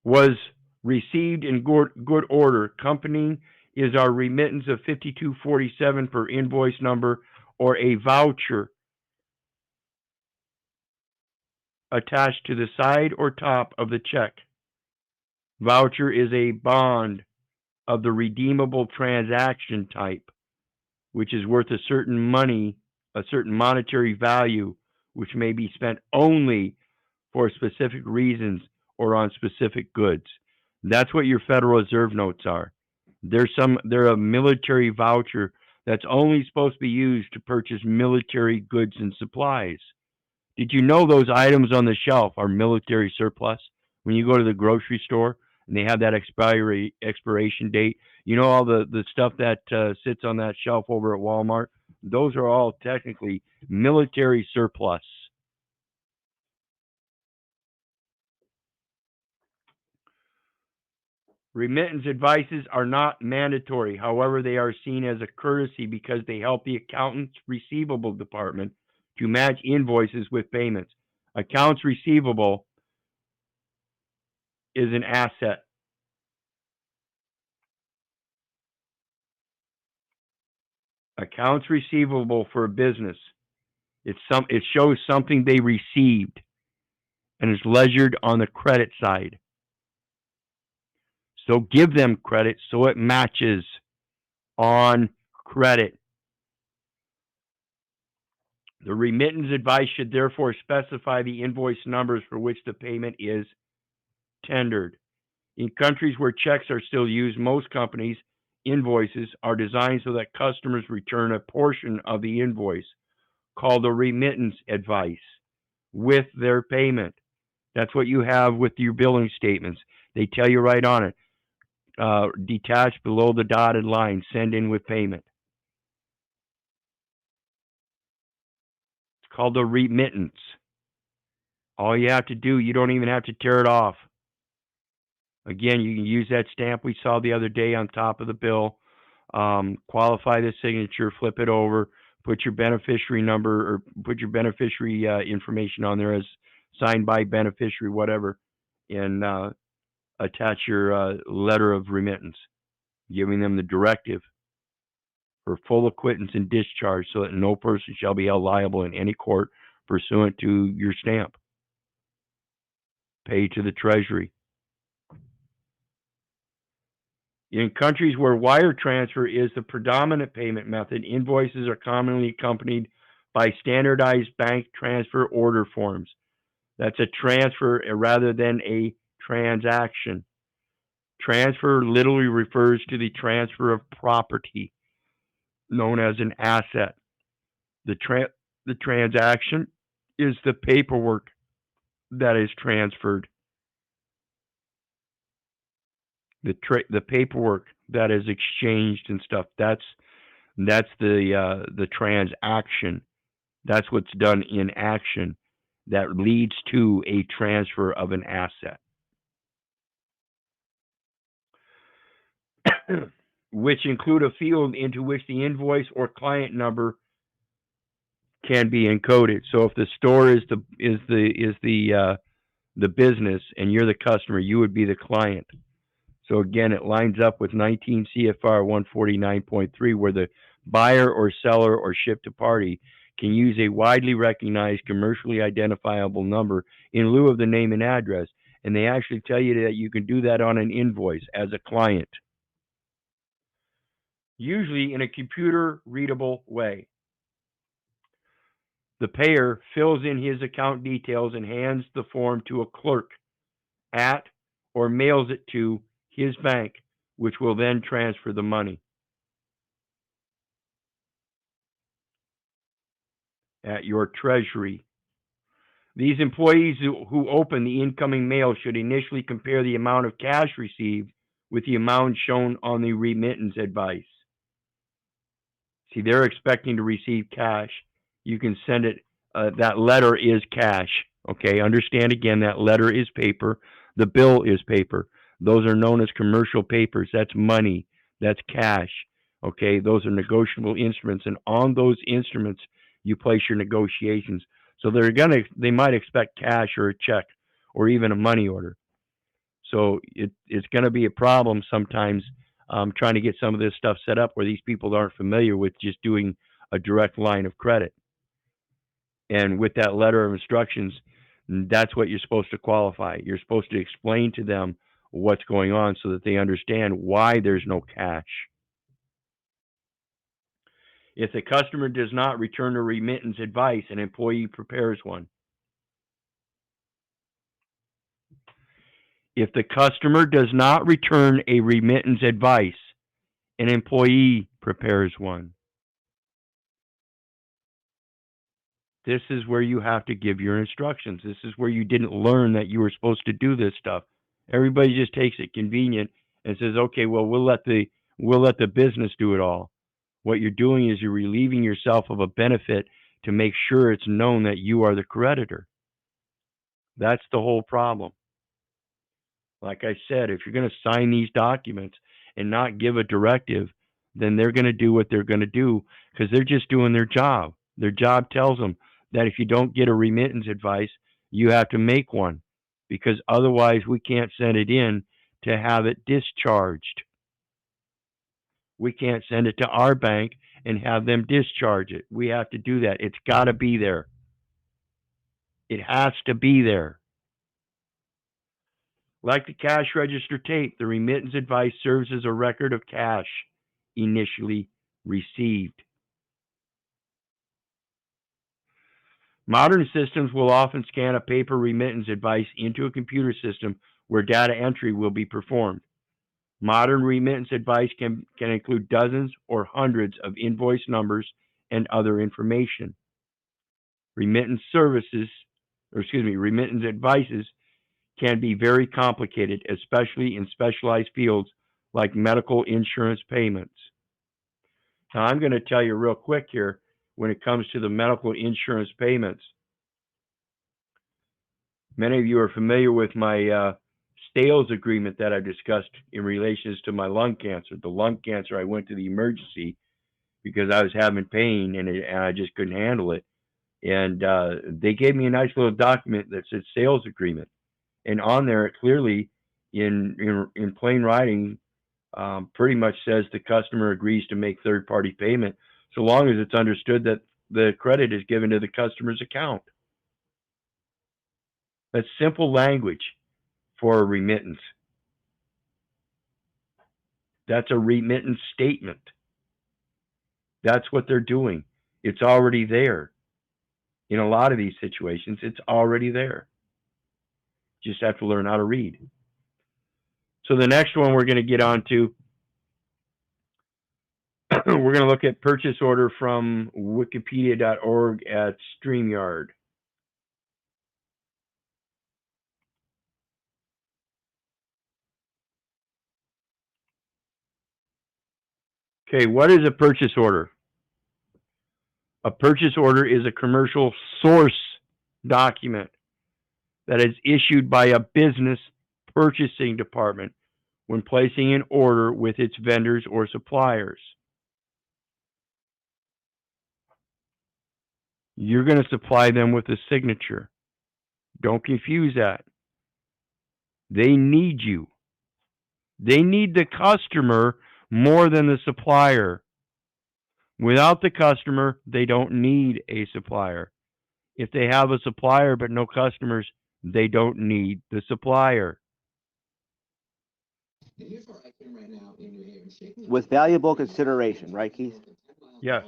was received in good order. Accompanying is our remittance of $52.47 per invoice number or a voucher attached to the side or top of the check. Voucher is a bond of the redeemable transaction type, which is worth a certain monetary value, which may be spent only for specific reasons or on specific goods. That's what your Federal Reserve notes are. They're a military voucher that's only supposed to be used to purchase military goods and supplies. Did you know those items on the shelf are military surplus? When you go to the grocery store and they have that expiration date, you know all the stuff that sits on that shelf over at Walmart? Those are all technically military surplus. Remittance advices are not mandatory. However, they are seen as a courtesy because they help the accountant's receivable department to match invoices with payments. Accounts receivable is an asset. Accounts receivable for a business, it shows something they received and is ledgered on the credit side. So give them credit so it matches on credit. The remittance advice should therefore specify the invoice numbers for which the payment is tendered. In countries where checks are still used, most companies' invoices are designed so that customers return a portion of the invoice, called a remittance advice, with their payment. That's what you have with your billing statements. They tell you right on it, detached below the dotted line, send in with payment. It's called a remittance. All you have to do, you don't even have to tear it off. Again, you can use that stamp we saw the other day on top of the bill, qualify the signature, flip it over, put your beneficiary number or put your beneficiary information on there as signed by beneficiary, whatever, and attach your letter of remittance, giving them the directive for full acquittance and discharge so that no person shall be held liable in any court pursuant to your stamp. Paid to the Treasury. In countries where wire transfer is the predominant payment method, invoices are commonly accompanied by standardized bank transfer order forms. That's a transfer rather than a transaction. Transfer literally refers to the transfer of property, known as an asset. The transaction is the paperwork that is transferred. The paperwork that is exchanged and stuff. That's the transaction. That's what's done in action that leads to a transfer of an asset, which include a field into which the invoice or client number can be encoded. So if the store is the business and you're the customer, you would be the client. So again, it lines up with 19 CFR 149.3, where the buyer or seller or ship to party can use a widely recognized commercially identifiable number in lieu of the name and address. And they actually tell you that you can do that on an invoice as a client, usually in a computer readable way. The payer fills in his account details and hands the form to a clerk at or mails it to his bank, which will then transfer the money. At your treasury. These employees who open the incoming mail should initially compare the amount of cash received with the amount shown on the remittance advice. See, they're expecting to receive cash. You can send it, that letter is cash. Okay, understand again, that letter is paper. The bill is paper. Those are known as commercial papers. That's money. That's cash. Okay, those are negotiable instruments. And on those instruments, you place your negotiations. So they might expect cash or a check or even a money order. So it's going to be a problem sometimes trying to get some of this stuff set up where these people aren't familiar with just doing a direct line of credit. And with that letter of instructions, that's what you're supposed to qualify. You're supposed to explain to them what's going on so that they understand why there's no cash. If the customer does not return a remittance advice, an employee prepares one. If the customer does not return a remittance advice, an employee prepares one. This is where you have to give your instructions. This is where you didn't learn that you were supposed to do this stuff. Everybody just takes it convenient and says, okay, well, we'll let the business do it all. What you're doing is you're relieving yourself of a benefit to make sure it's known that you are the creditor. That's the whole problem. Like I said, if you're going to sign these documents and not give a directive, then they're going to do what they're going to do because they're just doing their job. Their job tells them that if you don't get a remittance advice, you have to make one because otherwise we can't send it in to have it discharged. We can't send it to our bank and have them discharge it. We have to do that. It's got to be there. It has to be there. Like the cash register tape, the remittance advice serves as a record of cash initially received. Modern systems will often scan a paper remittance advice into a computer system where data entry will be performed. Modern remittance advice can include dozens or hundreds of invoice numbers and other information. Remittance advices can be very complicated, especially in specialized fields like medical insurance payments. Now, I'm going to tell you real quick here when it comes to the medical insurance payments. Many of you are familiar with my sales agreement that I discussed in relations to my lung cancer. The lung cancer, I went to the emergency because I was having pain and I just couldn't handle it. And they gave me a nice little document that said sales agreement. And on there, it clearly, in plain writing, pretty much says the customer agrees to make third-party payment so long as it's understood that the credit is given to the customer's account. That's simple language for a remittance. That's a remittance statement. That's what they're doing. It's already there. In a lot of these situations, it's already there. Just have to learn how to read. So the next one we're going to get on to, we're going to look at purchase order from wikipedia.org at StreamYard. Okay, what is a purchase order? A purchase order is a commercial source document that is issued by a business purchasing department when placing an order with its vendors or suppliers. You're going to supply them with a signature. Don't confuse that. They need you. They need the customer more than the supplier. Without the customer, they don't need a supplier. If they have a supplier but no customers, they don't need the supplier. With valuable consideration, right, Keith? Yes.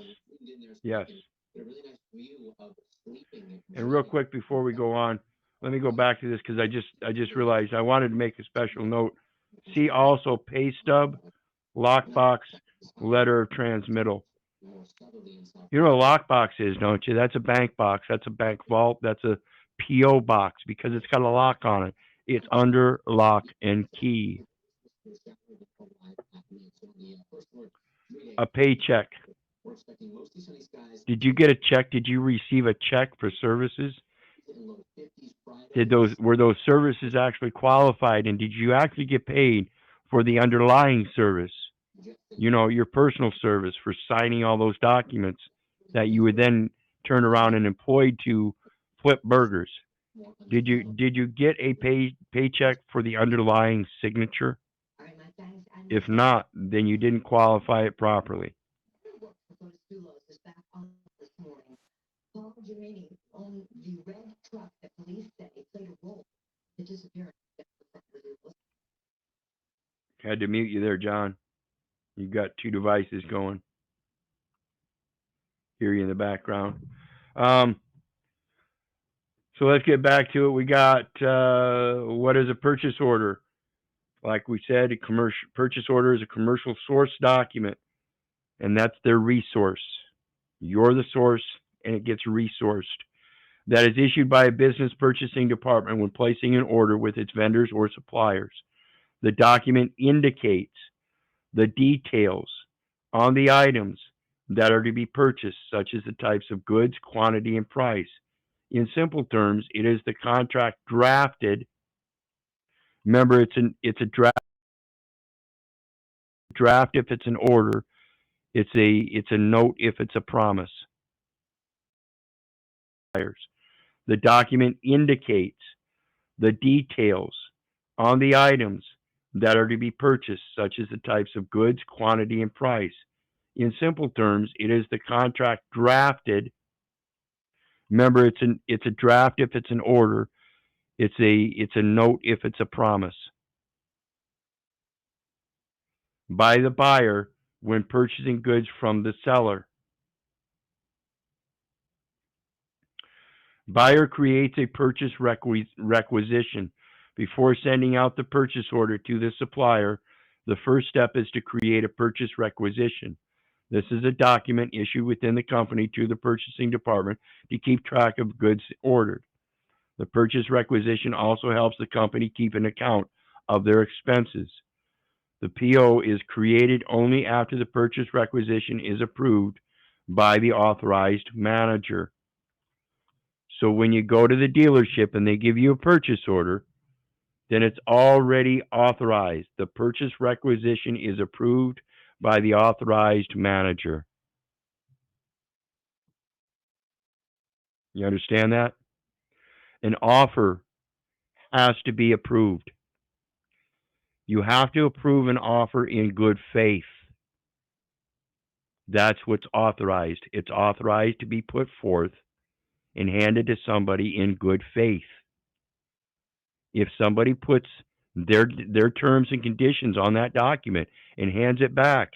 Yes. And real quick before we go on, let me go back to this because I just realized I wanted to make a special note. See also pay stub, lockbox, letter of transmittal. You know what a lockbox is, don't you? That's a bank box. That's a bank vault. That's a P.O. box because it's got a lock on it. It's under lock and key. A paycheck. Did you get a check? Did you receive a check for services? Were those services actually qualified, and did you actually get paid for the underlying service? You know, your personal service for signing all those documents that you would then turn around and employ to flip burgers. Did you get a paycheck for the underlying signature? If not, then you didn't qualify it properly. Had to mute you there, John. You've got two devices going. Hear you in the background. So let's get back to it. We got what is a purchase order? Like we said, a commercial purchase order is a commercial source document, and that's their resource. You're the source, and it gets resourced. That is issued by a business purchasing department when placing an order with its vendors or suppliers. The document indicates the details on the items that are to be purchased, such as the types of goods, quantity, and price. In simple terms, it is the contract drafted Remember, it's a draft if it's an order. It's a note if it's a promise. The document indicates the details on the items that are to be purchased, such as the types of goods, quantity, and price. In simple terms, it is the contract drafted. Remember, it's a draft if it's an order. It's a note if it's a promise by the buyer when purchasing goods from the seller. Buyer creates a purchase requisition. Before sending out the purchase order to the supplier, the first step is to create a purchase requisition. This is a document issued within the company to the purchasing department to keep track of goods ordered. The purchase requisition also helps the company keep an account of their expenses. The PO is created only after the purchase requisition is approved by the authorized manager. So when you go to the dealership and they give you a purchase order, then it's already authorized. The purchase requisition is approved by the authorized manager. You understand that? An offer has to be approved. You have to approve an offer in good faith. That's what's authorized. It's authorized to be put forth and handed to somebody in good faith. If somebody puts their terms and conditions on that document and hands it back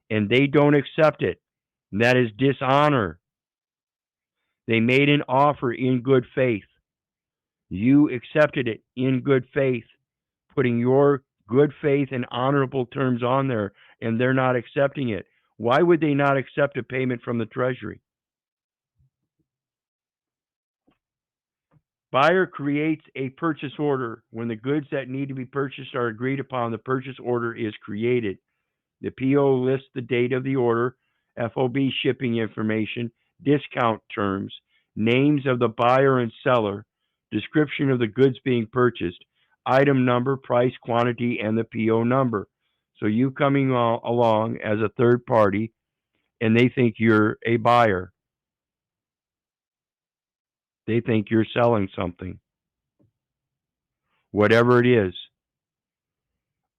and they don't accept it, that is dishonor. They made an offer in good faith. You accepted it in good faith, putting your good faith and honorable terms on there, and they're not accepting it. Why would they not accept a payment from the Treasury? Buyer creates a purchase order. When the goods that need to be purchased are agreed upon, the purchase order is created. The PO lists the date of the order, FOB shipping information, discount terms, names of the buyer and seller, description of the goods being purchased, item number, price, quantity, and the PO number. So you coming along as a third party, and they think you're a buyer. They think you're selling something. Whatever it is,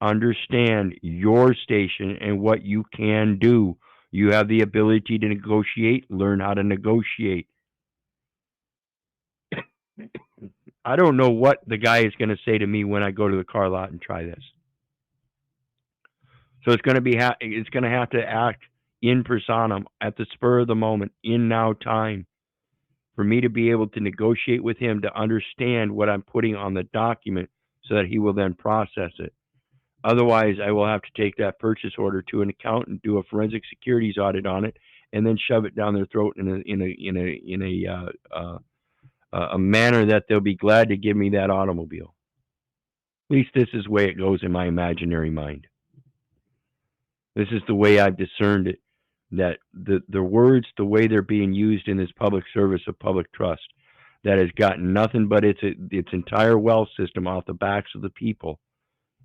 understand your station and what you can do. You have the ability to negotiate. Learn how to negotiate. I don't know what the guy is going to say to me when I go to the car lot and try this. So it's going to have to act in personam, at the spur of the moment, in now time, for me to be able to negotiate with him to understand what I'm putting on the document so that he will then process it. Otherwise, I will have to take that purchase order to an accountant, do a forensic securities audit on it, and then shove it down their throat in a manner that they'll be glad to give me that automobile. At least this is the way it goes in my imaginary mind. This is the way I've discerned it, that the words, the way they're being used in this public service of public trust, that has gotten nothing but its entire wealth system off the backs of the people.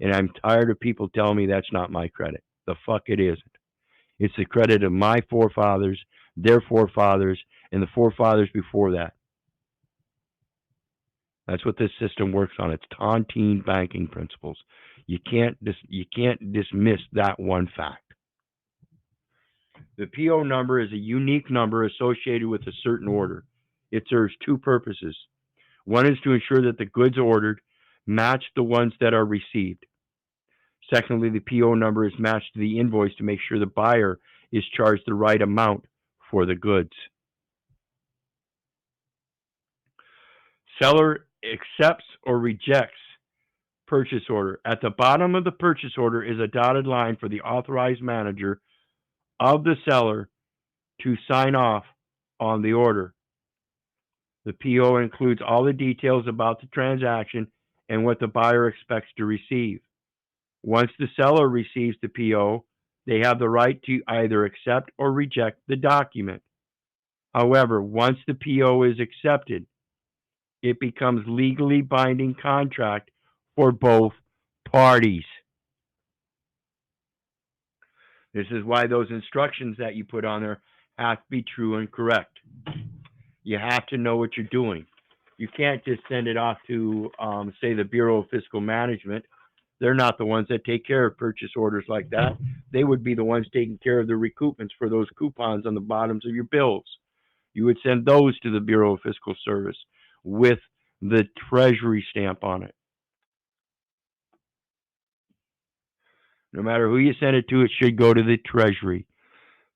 And I'm tired of people telling me that's not my credit. The fuck it isn't. It's the credit of my forefathers, their forefathers, and the forefathers before that. That's what this system works on. It's tontine banking principles. You can't dismiss that one fact. The PO number is a unique number associated with a certain order. It serves two purposes. One is to ensure that the goods ordered match the ones that are received. Secondly, the PO number is matched to the invoice to make sure the buyer is charged the right amount for the goods. Seller accepts or rejects purchase order. At the bottom of the purchase order is a dotted line for the authorized manager of the seller to sign off on the order. The PO includes all the details about the transaction and what the buyer expects to receive. Once the seller receives the PO, they have the right to either accept or reject the document. However, once the PO is accepted, it becomes legally binding contract for both parties. This is why those instructions that you put on there have to be true and correct. You have to know what you're doing. You can't just send it off to, say, the Bureau of Fiscal Management. They're not the ones that take care of purchase orders like that. They would be the ones taking care of the recoupments for those coupons on the bottoms of your bills. You would send those to the Bureau of Fiscal Service with the Treasury stamp on it. No matter who you send it to, it should go to the Treasury.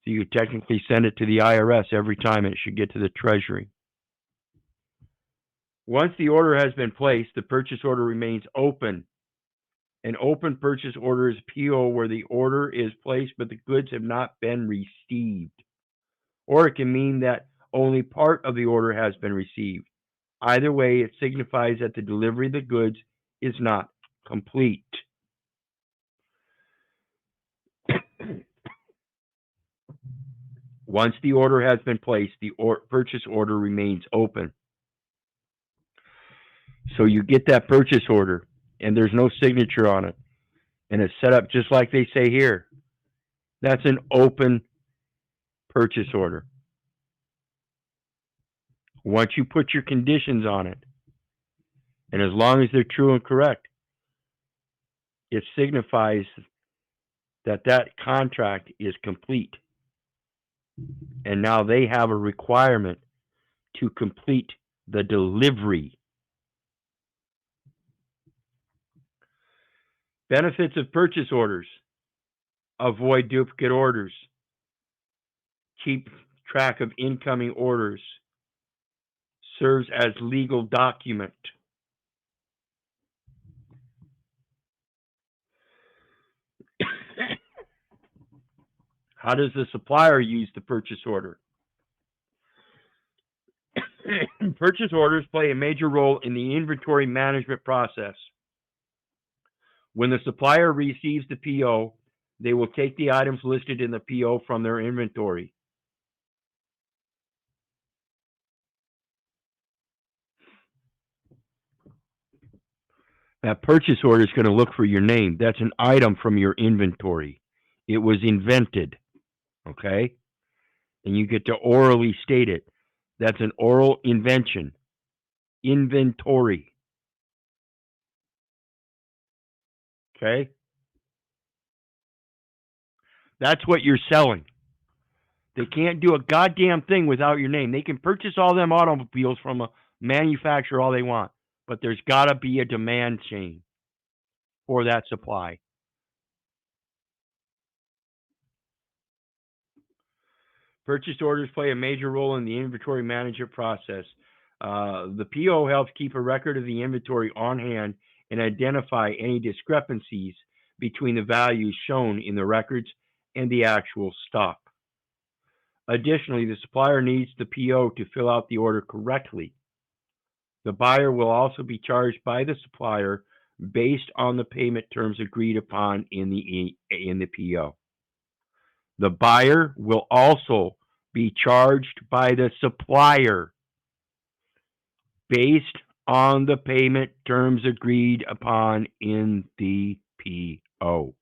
So you technically send it to the IRS every time, and it should get to the Treasury. Once the order has been placed, the purchase order remains open. An open purchase order is PO where the order is placed, but the goods have not been received. Or it can mean that only part of the order has been received. Either way, it signifies that the delivery of the goods is not complete. Once the order has been placed, the purchase order remains open. So you get that purchase order, and there's no signature on it, and it's set up just like they say here. That's an open purchase order. Once you put your conditions on it, and as long as they're true and correct, it signifies that that contract is complete. And now they have a requirement to complete the delivery. Benefits of purchase orders: avoid duplicate orders, keep track of incoming orders, serves as legal document. How does the supplier use the purchase order? Purchase orders play a major role in the inventory management process. When the supplier receives the PO, they will take the items listed in the PO from their inventory. That purchase order is going to look for your name. That's an item from your inventory. It was invented, okay? And you get to orally state it. That's an oral invention. Inventory. Okay? That's what you're selling. They can't do a goddamn thing without your name. They can purchase all them automobiles from a manufacturer all they want, but there's got to be a demand chain for that supply. Purchase orders play a major role in the inventory management process. The PO helps keep a record of the inventory on hand and identify any discrepancies between the values shown in the records and the actual stock. Additionally, the supplier needs the PO to fill out the order correctly. The buyer will also be charged by the supplier based on the payment terms agreed upon in the PO. The buyer will also be charged by the supplier based on the payment terms agreed upon in the PO.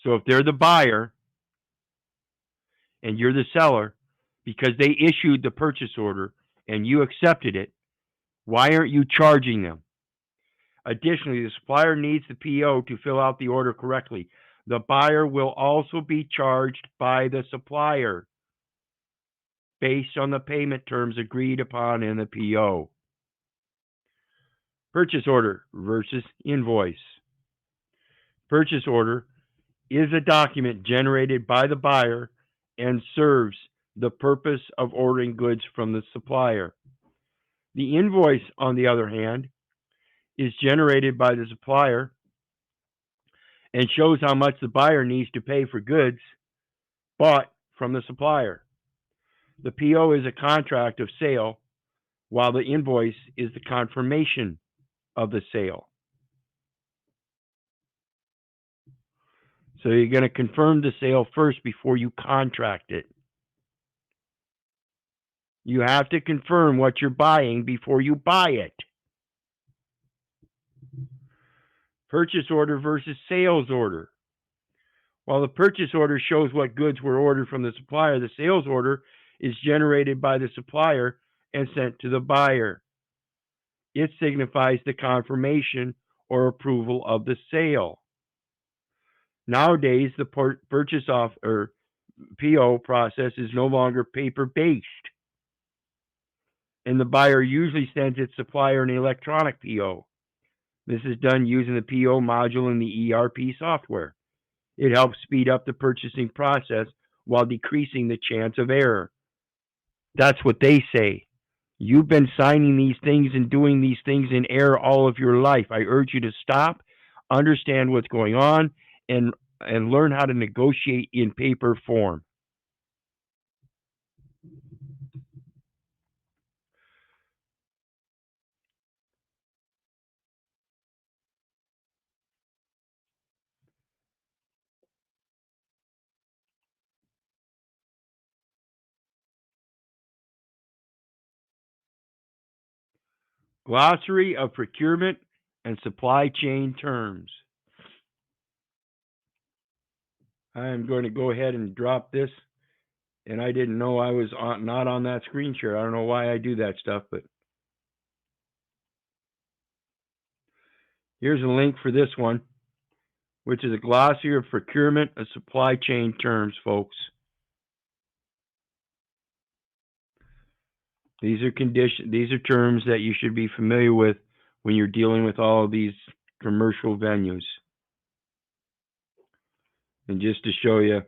So if they're the buyer and you're the seller, because they issued the purchase order and you accepted it, why aren't you charging them? Additionally, the supplier needs the PO to fill out the order correctly. The buyer will also be charged by the supplier based on the payment terms agreed upon in the PO. Purchase order versus invoice. Purchase order is a document generated by the buyer and serves the purpose of ordering goods from the supplier. The invoice, on the other hand, is generated by the supplier and shows how much the buyer needs to pay for goods bought from the supplier. The PO is a contract of sale, while the invoice is the confirmation of the sale. So you're going to confirm the sale first before you contract it. You have to confirm what you're buying before you buy it. Purchase order versus sales order. While the purchase order shows what goods were ordered from the supplier, the sales order is generated by the supplier and sent to the buyer. It signifies the confirmation or approval of the sale. Nowadays, the purchase or PO process is no longer paper-based, and the buyer usually sends its supplier an electronic PO. This is done using the PO module in the ERP software. It helps speed up the purchasing process while decreasing the chance of error. That's what they say. You've been signing these things and doing these things in error all of your life. I urge you to stop, understand what's going on, and learn how to negotiate in paper form. Glossary of procurement and supply chain terms. I am going to go ahead and drop this, and I didn't know I was not on that screen share. I don't know why I do that stuff, but here's a link for this one, which is a glossary of procurement and supply chain terms, folks. These are terms that you should be familiar with when you're dealing with all of these commercial venues. And just to show you,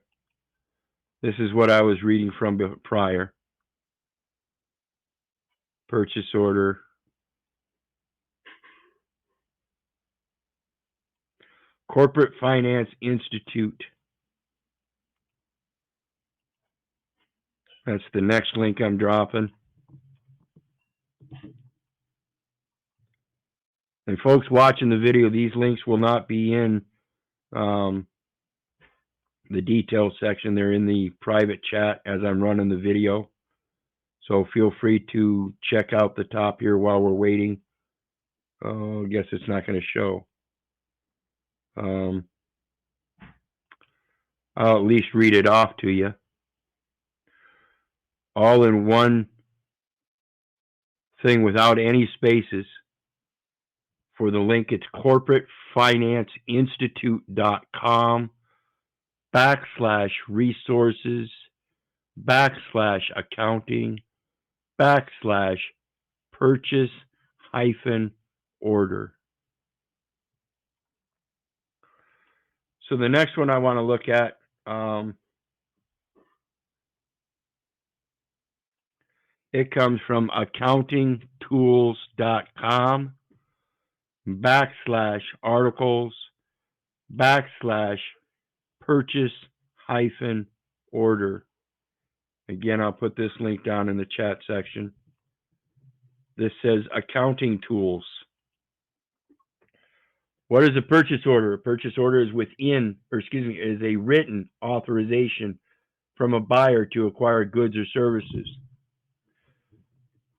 this is what I was reading from prior. Purchase order. Corporate Finance Institute. That's the next link I'm dropping. And folks watching the video, these links will not be in the details section. They're in the private chat as I'm running the video. So feel free to check out the top here while we're waiting. I guess it's not going to show. I'll at least read it off to you. All in one thing without any spaces. For the link, it's corporatefinanceInstitute.com/resources/purchase-order. So the next one I want to look at, it comes from accountingtools.com/articles/purchase-order. Again, I'll put this link down in the chat section. This says accounting tools. What is a purchase order? A purchase order is is a written authorization from a buyer to acquire goods or services.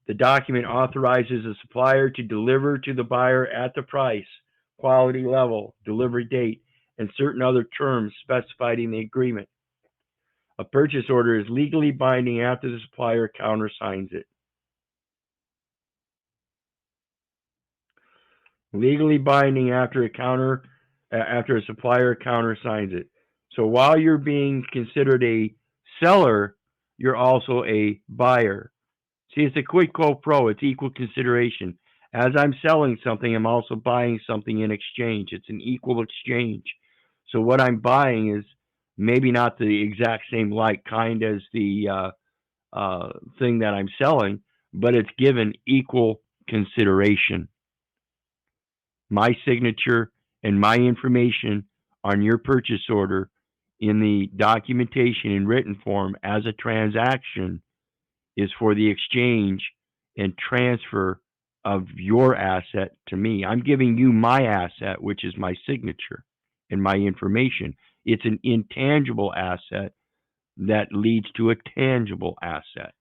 The document authorizes a supplier to deliver to the buyer at the price, quality level, delivery date, and certain other terms specified in the agreement. A purchase order is legally binding after the supplier countersigns it. Legally binding after a supplier countersigns it. So while you're being considered a seller, you're also a buyer. See, it's a quid pro quo. It's equal consideration. As I'm selling something, I'm also buying something in exchange. It's an equal exchange. So what I'm buying is maybe not the exact same like kind as the thing that I'm selling, but it's given equal consideration. My signature and my information on your purchase order in the documentation in written form as a transaction is for the exchange and transfer of your asset to me. I'm giving you my asset, which is my signature and my information. It's an intangible asset that leads to a tangible asset.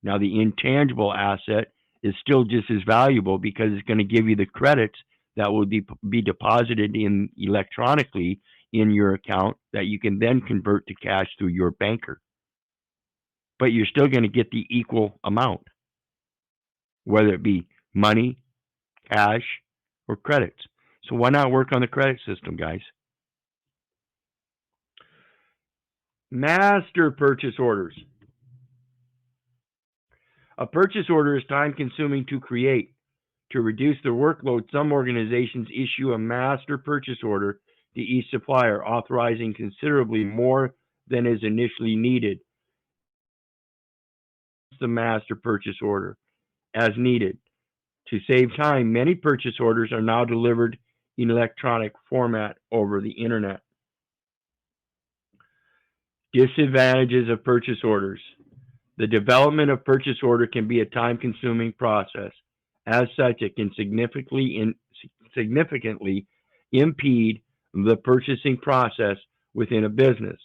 Now, the intangible asset is still just as valuable because it's going to give you the credits that will be deposited in electronically in your account that you can then convert to cash through your banker. But you're still going to get the equal amount, whether it be money, cash, or credits. So why not work on the credit system, guys? Master purchase orders. A purchase order is time consuming to create. To reduce the workload, some organizations issue a master purchase order to each supplier, authorizing considerably more than is initially needed. The master purchase order as needed. To save time, many purchase orders are now delivered in electronic format over the internet. Disadvantages of purchase orders. The development of purchase order can be a time-consuming process. As such, it can significantly impede the purchasing process within a business.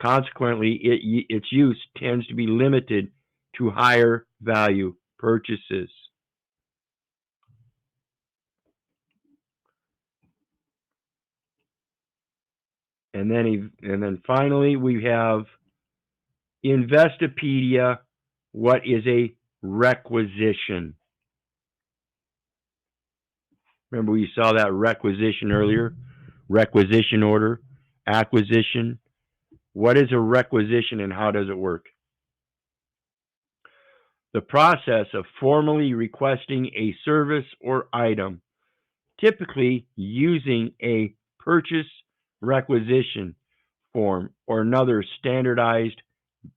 Consequently, its use tends to be limited to higher value purchases. And then finally, we have Investopedia. What is a requisition? Remember, we saw that requisition earlier. Requisition order, acquisition. What is a requisition and how does it work? The process of formally requesting a service or item, typically using a purchase requisition form or another standardized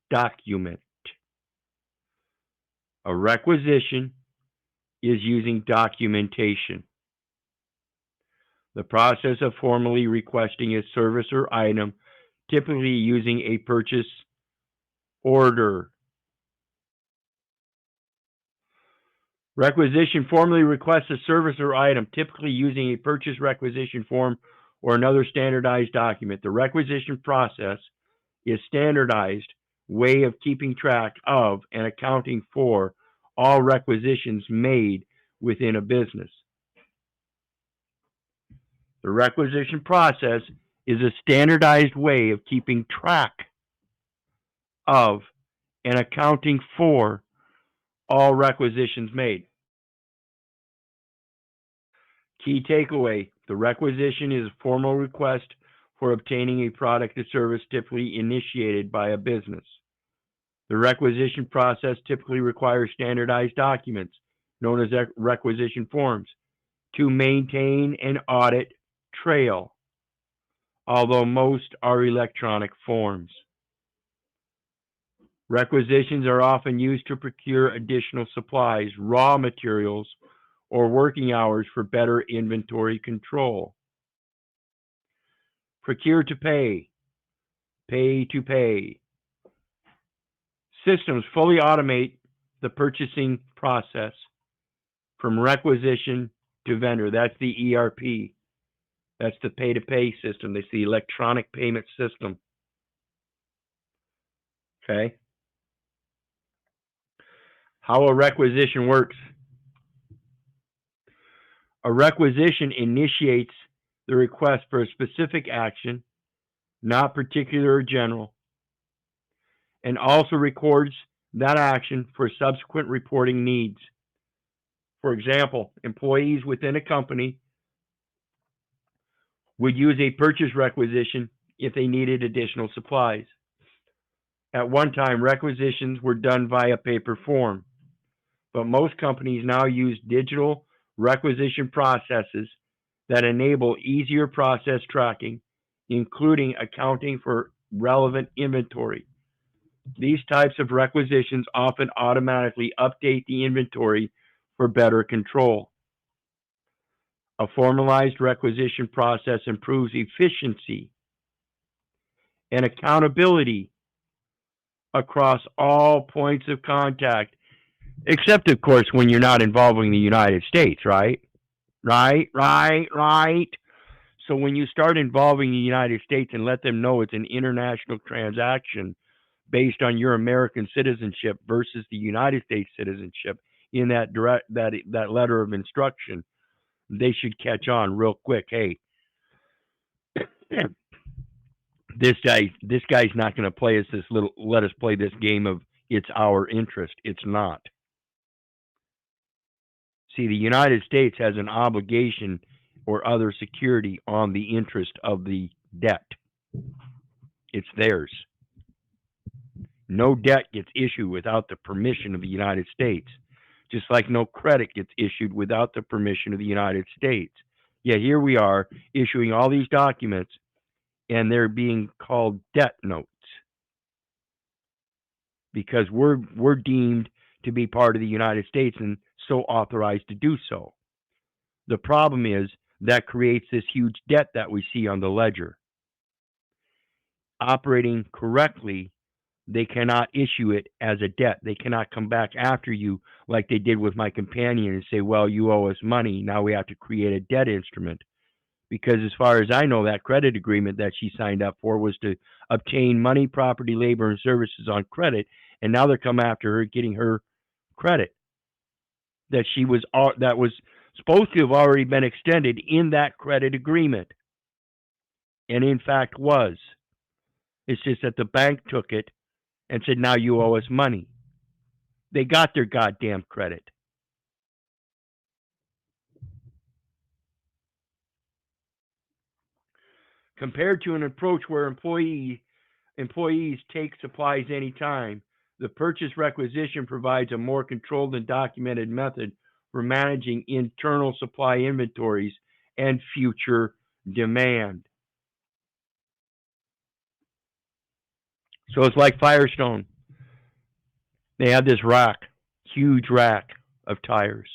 document. A requisition is using documentation. The process of formally requesting a service or item, typically using a purchase order. Requisition formally requests a service or item, typically using a purchase requisition form or another standardized document. The requisition process is standardized way of keeping track of and accounting for all requisitions made within a business. The requisition process is a standardized way of keeping track of and accounting for all requisitions made. Key takeaway: the requisition is a formal request for obtaining a product or service typically initiated by a business. The requisition process typically requires standardized documents, known as requisition forms, to maintain an audit trail, although most are electronic forms. Requisitions are often used to procure additional supplies, raw materials, or working hours for better inventory control. Procure to pay, pay to pay. Systems fully automate the purchasing process from requisition to vendor. That's the ERP. That's the pay-to-pay system. That's the electronic payment system. Okay. How a requisition works. A requisition initiates the request for a specific action, not particular or general, and also records that action for subsequent reporting needs. For example, employees within a company would use a purchase requisition if they needed additional supplies. At one time, requisitions were done via paper form, but most companies now use digital requisition processes that enable easier process tracking, including accounting for relevant inventory. These types of requisitions often automatically update the inventory for better control. A formalized requisition process improves efficiency and accountability across all points of contact, except, of course, when you're not involving the United States, right? Right. So when you start involving the United States and let them know it's an international transaction based on your American citizenship versus the United States citizenship in that letter of instruction, they should catch on real quick. Hey, this guy's not going to play us this little. Let us play this game of it's our interest. It's not. See, the United States has an obligation or other security on the interest of the debt. It's theirs. No debt gets issued without the permission of the United States, just like no credit gets issued without the permission of the United States. Yet here we are issuing all these documents, and they're being called debt notes because we're deemed to be part of the United States and so authorized to do so. The problem is that creates this huge debt that we see on the ledger. Operating correctly, they cannot issue it as a debt. They cannot come back after you like they did with my companion and say, well, you owe us money. Now we have to create a debt instrument. Because as far as I know, that credit agreement that she signed up for was to obtain money, property, labor, and services on credit. And now they're coming after her, getting her credit that was supposed to have already been extended in that credit agreement. And in fact was. It's just that the bank took it and said, now you owe us money. They got their goddamn credit. Compared to an approach where employees take supplies anytime, the purchase requisition provides a more controlled and documented method for managing internal supply inventories and future demand. So it's like Firestone. They have this huge rack of tires.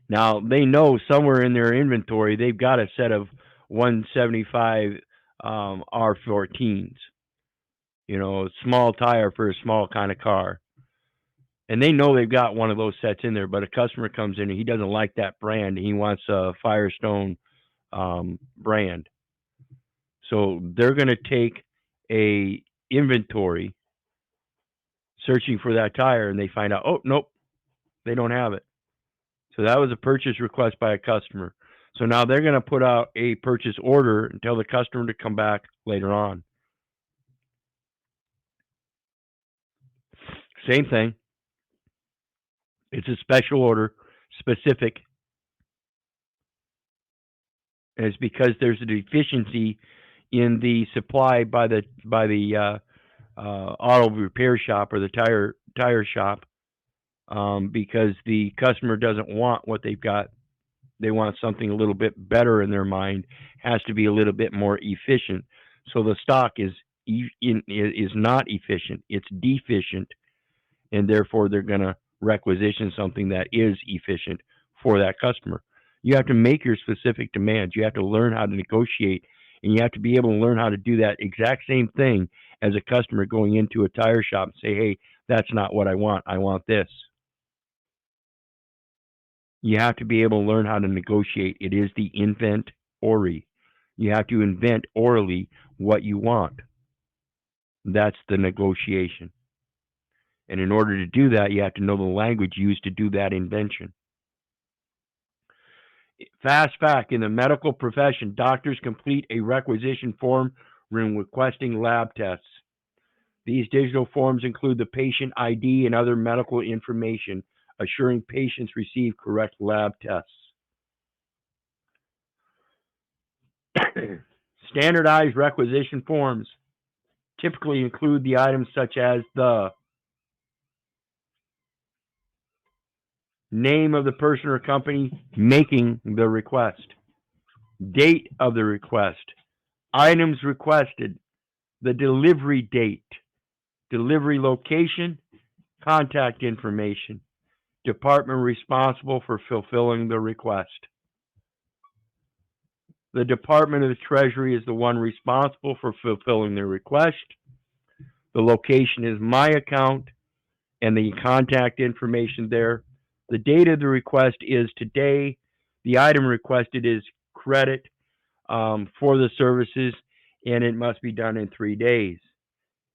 Now, they know somewhere in their inventory, they've got a set of 175 R14s. You know, small tire for a small kind of car. And they know they've got one of those sets in there, but a customer comes in and he doesn't like that brand. He wants a Firestone brand. So they're going to take a inventory searching for that tire, and they find out, oh, nope, they don't have it. So that was a purchase request by a customer. So now they're going to put out a purchase order and tell the customer to come back later on. Same thing. It's a special order, specific. And it's because there's a deficiency in the supply by the auto repair shop or the tire shop, because the customer doesn't want what they've got. They want something a little bit better in their mind, has to be a little bit more efficient. So the stock is not efficient, it's deficient, and therefore they're going to requisition something that is efficient for that customer. You have to make your specific demands. You have to learn how to negotiate, and you have to be able to learn how to do that exact same thing as a customer going into a tire shop and say, hey, that's not what I want. I want this. You have to be able to learn how to negotiate. It is the invent ori. You have to invent orally what you want. That's the negotiation. And in order to do that, you have to know the language used to do that invention. Fast fact, in the medical profession, doctors complete a requisition form when requesting lab tests. These digital forms include the patient ID and other medical information, assuring patients receive correct lab tests. Standardized requisition forms typically include the items such as the name of the person or company making the request, date of the request, items requested, the delivery date, delivery location, contact information, department responsible for fulfilling the request. The Department of the Treasury is the one responsible for fulfilling the request. The location is my account and the contact information there. The date of the request is today. The item requested is credit for the services, and it must be done in 3 days.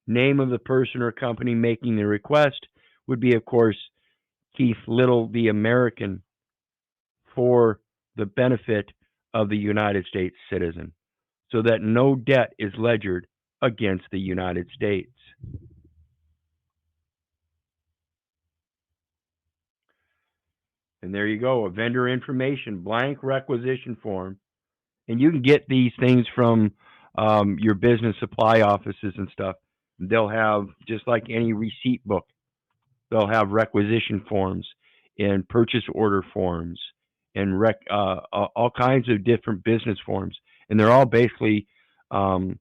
Name of the person or company making the request would be, of course, Keith Little, the American for the benefit of the United States citizen, so that no debt is ledgered against the United States. And there you go, a vendor information blank requisition form. And you can get these things from your business supply offices and stuff. They'll have, just like any receipt book, they'll have requisition forms and purchase order forms and all kinds of different business forms. And they're all basically kind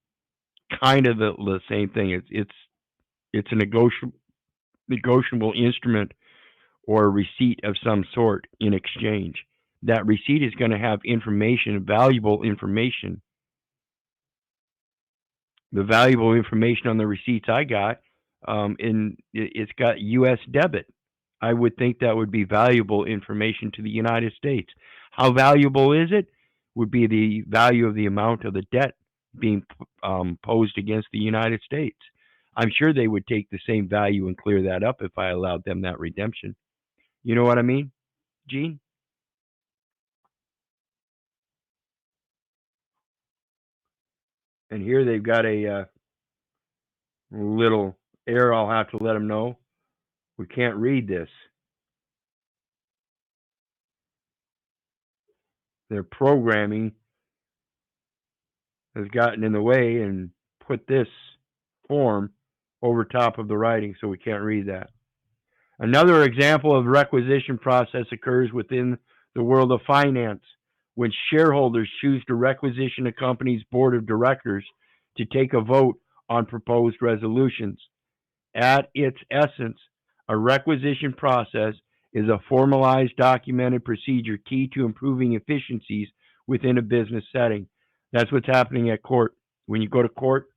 of the same thing. It's a negotiable instrument or a receipt of some sort in exchange. That receipt is going to have information, valuable information. The valuable information on the receipts I got, it's got U.S. debit. I would think that would be valuable information to the United States. How valuable is it? Would be the value of the amount of the debt being posed against the United States. I'm sure they would take the same value and clear that up if I allowed them that redemption. You know what I mean, Gene? And here they've got a little error. I'll have to let them know. We can't read this. Their programming has gotten in the way and put this form over top of the writing, so we can't read that. Another example of requisition process occurs within the world of finance, when shareholders choose to requisition a company's board of directors to take a vote on proposed resolutions. At its essence, a requisition process is a formalized, documented procedure key to improving efficiencies within a business setting. That's what's happening at court. When you go to court,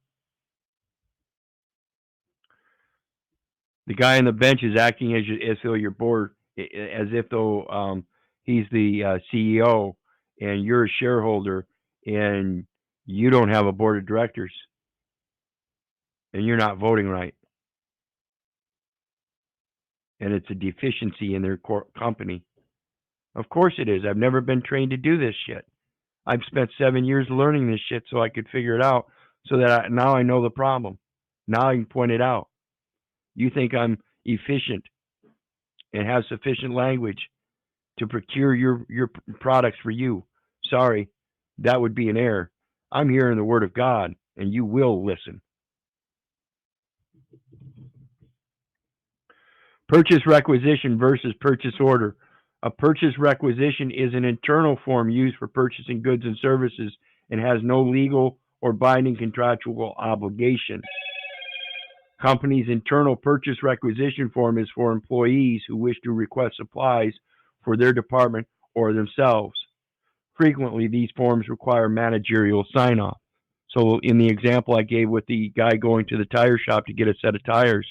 the guy on the bench is acting as though your board, as if though he's the CEO and you're a shareholder and you don't have a board of directors and you're not voting right. And it's a deficiency in their company. Of course it is. I've never been trained to do this shit. I've spent 7 years learning this shit so I could figure it out, so that now I know the problem. Now I can point it out. You think I'm efficient and have sufficient language to procure your products for you. Sorry, that would be an error. I'm hearing the word of God, and you will listen. Purchase requisition versus purchase order. A purchase requisition is an internal form used for purchasing goods and services and has no legal or binding contractual obligation. Company's internal purchase requisition form is for employees who wish to request supplies for their department or themselves. Frequently, these forms require managerial sign-off. So in the example I gave with the guy going to the tire shop to get a set of tires,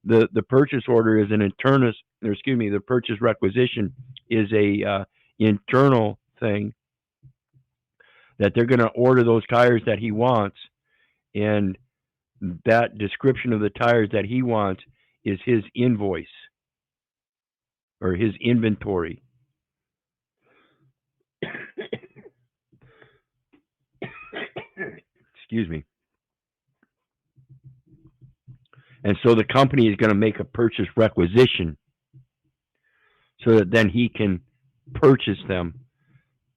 the purchase order is an internal, the purchase requisition is a internal thing that they're going to order those tires that he wants, and that description of the tires that he wants is his invoice or his inventory. Excuse me. And so the company is going to make a purchase requisition so that then he can purchase them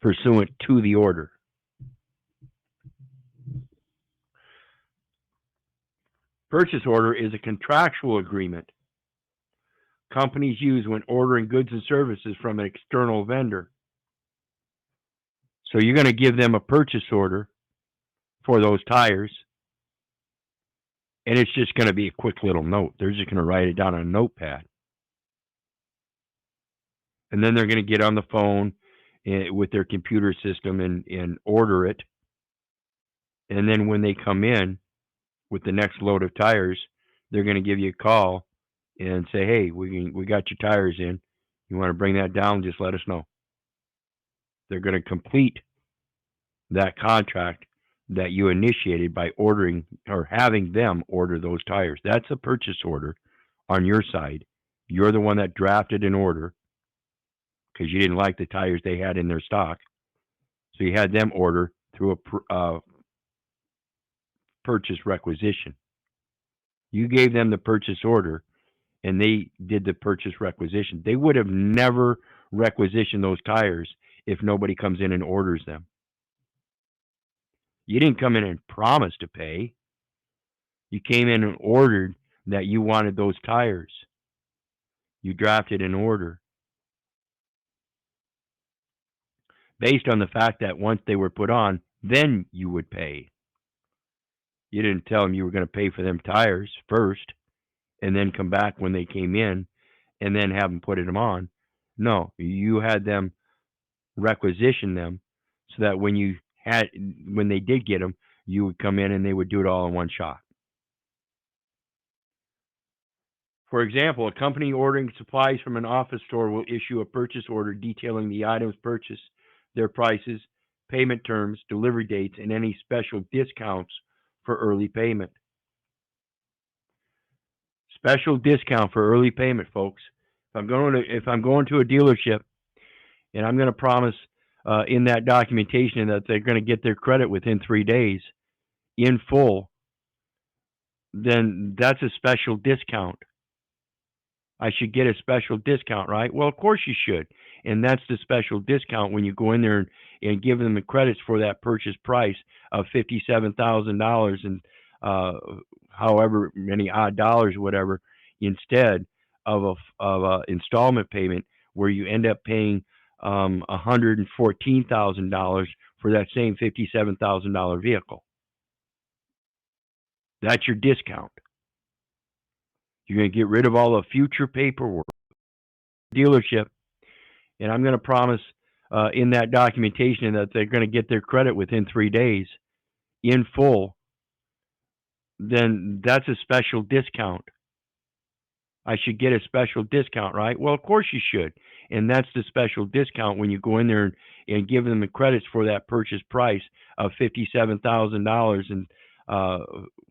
pursuant to the order. Purchase order is a contractual agreement companies use when ordering goods and services from an external vendor. So you're going to give them a purchase order for those tires, and it's just going to be a quick little note. They're just going to write it down on a notepad. And then they're going to get on the phone with their computer system and order it. And then when they come in with the next load of tires, they're going to give you a call and say, hey, we got your tires in. You want to bring that down, just let us know. They're going to complete that contract that you initiated by ordering or having them order those tires. That's a purchase order on your side. You're the one that drafted an order. because you didn't like the tires they had in their stock. So you had them order through a purchase requisition. You gave them the purchase order, and they did the purchase requisition. They would have never requisitioned those tires if nobody comes in and orders them. You didn't come in and promise to pay. You came in and ordered that you wanted those tires. You drafted an order based on the fact that once they were put on, then you would pay. You didn't tell them you were going to pay for them tires first and then come back when they came in and then have them put them on. No, you had them requisition them so that when they did get them, you would come in and they would do it all in one shot. For example, a company ordering supplies from an office store will issue a purchase order detailing the items purchased, their prices, payment terms, delivery dates, and any special discounts for early payment. Special discount for early payment, folks. If I'm going to a dealership and I'm going to promise in that documentation that they're going to get their credit within 3 days in full, then that's a special discount. I should get a special discount, right? Well, of course you should. And that's the special discount when you go in there and give them the credits for that purchase price of $57,000 and however many odd dollars, whatever, instead of a installment payment where you end up paying $114,000 for that same $57,000 vehicle. That's your discount. You're going to get rid of all the future paperwork. Dealership, and I'm going to promise in that documentation that they're going to get their credit within 3 days in full, then that's a special discount. I should get a special discount, right? Well, of course you should. And that's the special discount when you go in there and give them the credits for that purchase price of $57,000 and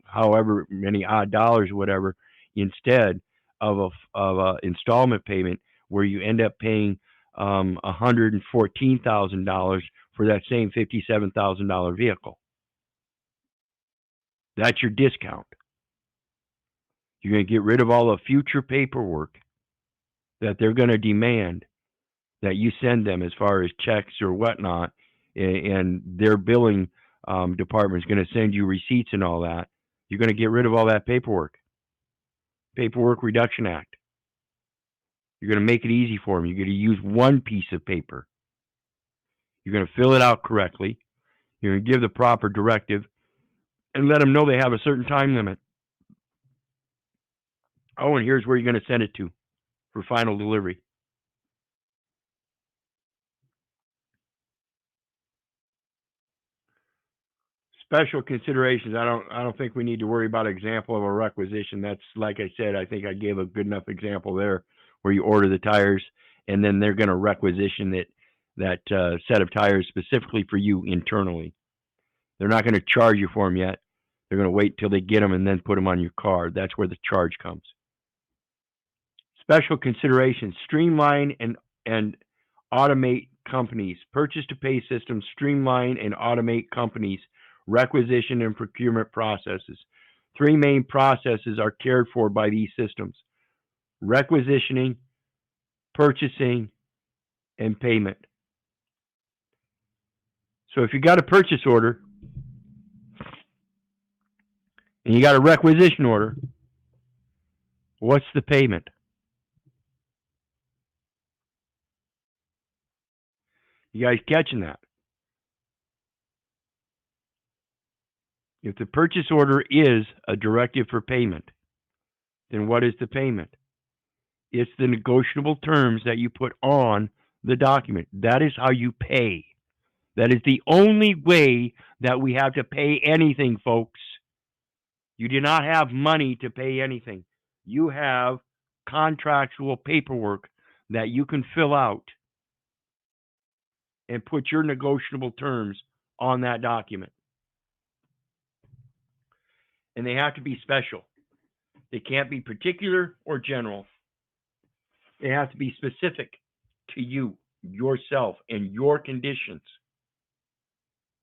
however many odd dollars, whatever, instead of a installment payment where you end up paying $114,000 for that same $57,000 vehicle. That's your discount. You're going to get rid of all the future paperwork that they're going to demand that you send them as far as checks or whatnot, and their billing department is going to send you receipts and all that. You're going to get rid of all that paperwork. Paperwork Reduction Act. You're going to make it easy for them. You're going to use one piece of paper. You're going to fill it out correctly. You're going to give the proper directive and let them know they have a certain time limit. Oh, and here's where you're going to send it to for final delivery. Special considerations. I don't think we need to worry about an example of a requisition. That's, like I said, I think I gave a good enough example there where you order the tires and then they're going to requisition that set of tires specifically for you internally. They're not going to charge you for them yet. They're going to wait till they get them and then put them on your card. That's where the charge comes. Special considerations. Streamline and automate companies. Purchase to pay systems streamline and automate companies' requisition and procurement processes. 3 main processes are cared for by these systems: requisitioning, purchasing, and payment. So if you got a purchase order and you got a requisition order, what's the payment? You guys catching that? If the purchase order is a directive for payment, then what is the payment? It's the negotiable terms that you put on the document. That is how you pay. That is the only way that we have to pay anything, folks. You do not have money to pay anything. You have contractual paperwork that you can fill out and put your negotiable terms on that document. And they have to be special. They can't be particular or general. They have to be specific to you. yourself and your conditions.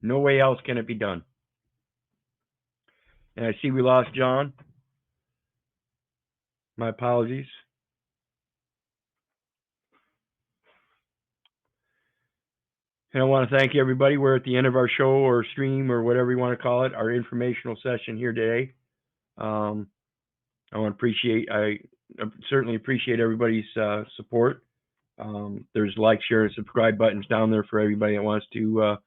No way else can it be done. And I see we lost John. My apologies. And I want to thank everybody. We're at the end of our show or stream or whatever you want to call it, our informational session here today. I certainly appreciate everybody's support. There's like, share, and subscribe buttons down there for everybody that wants to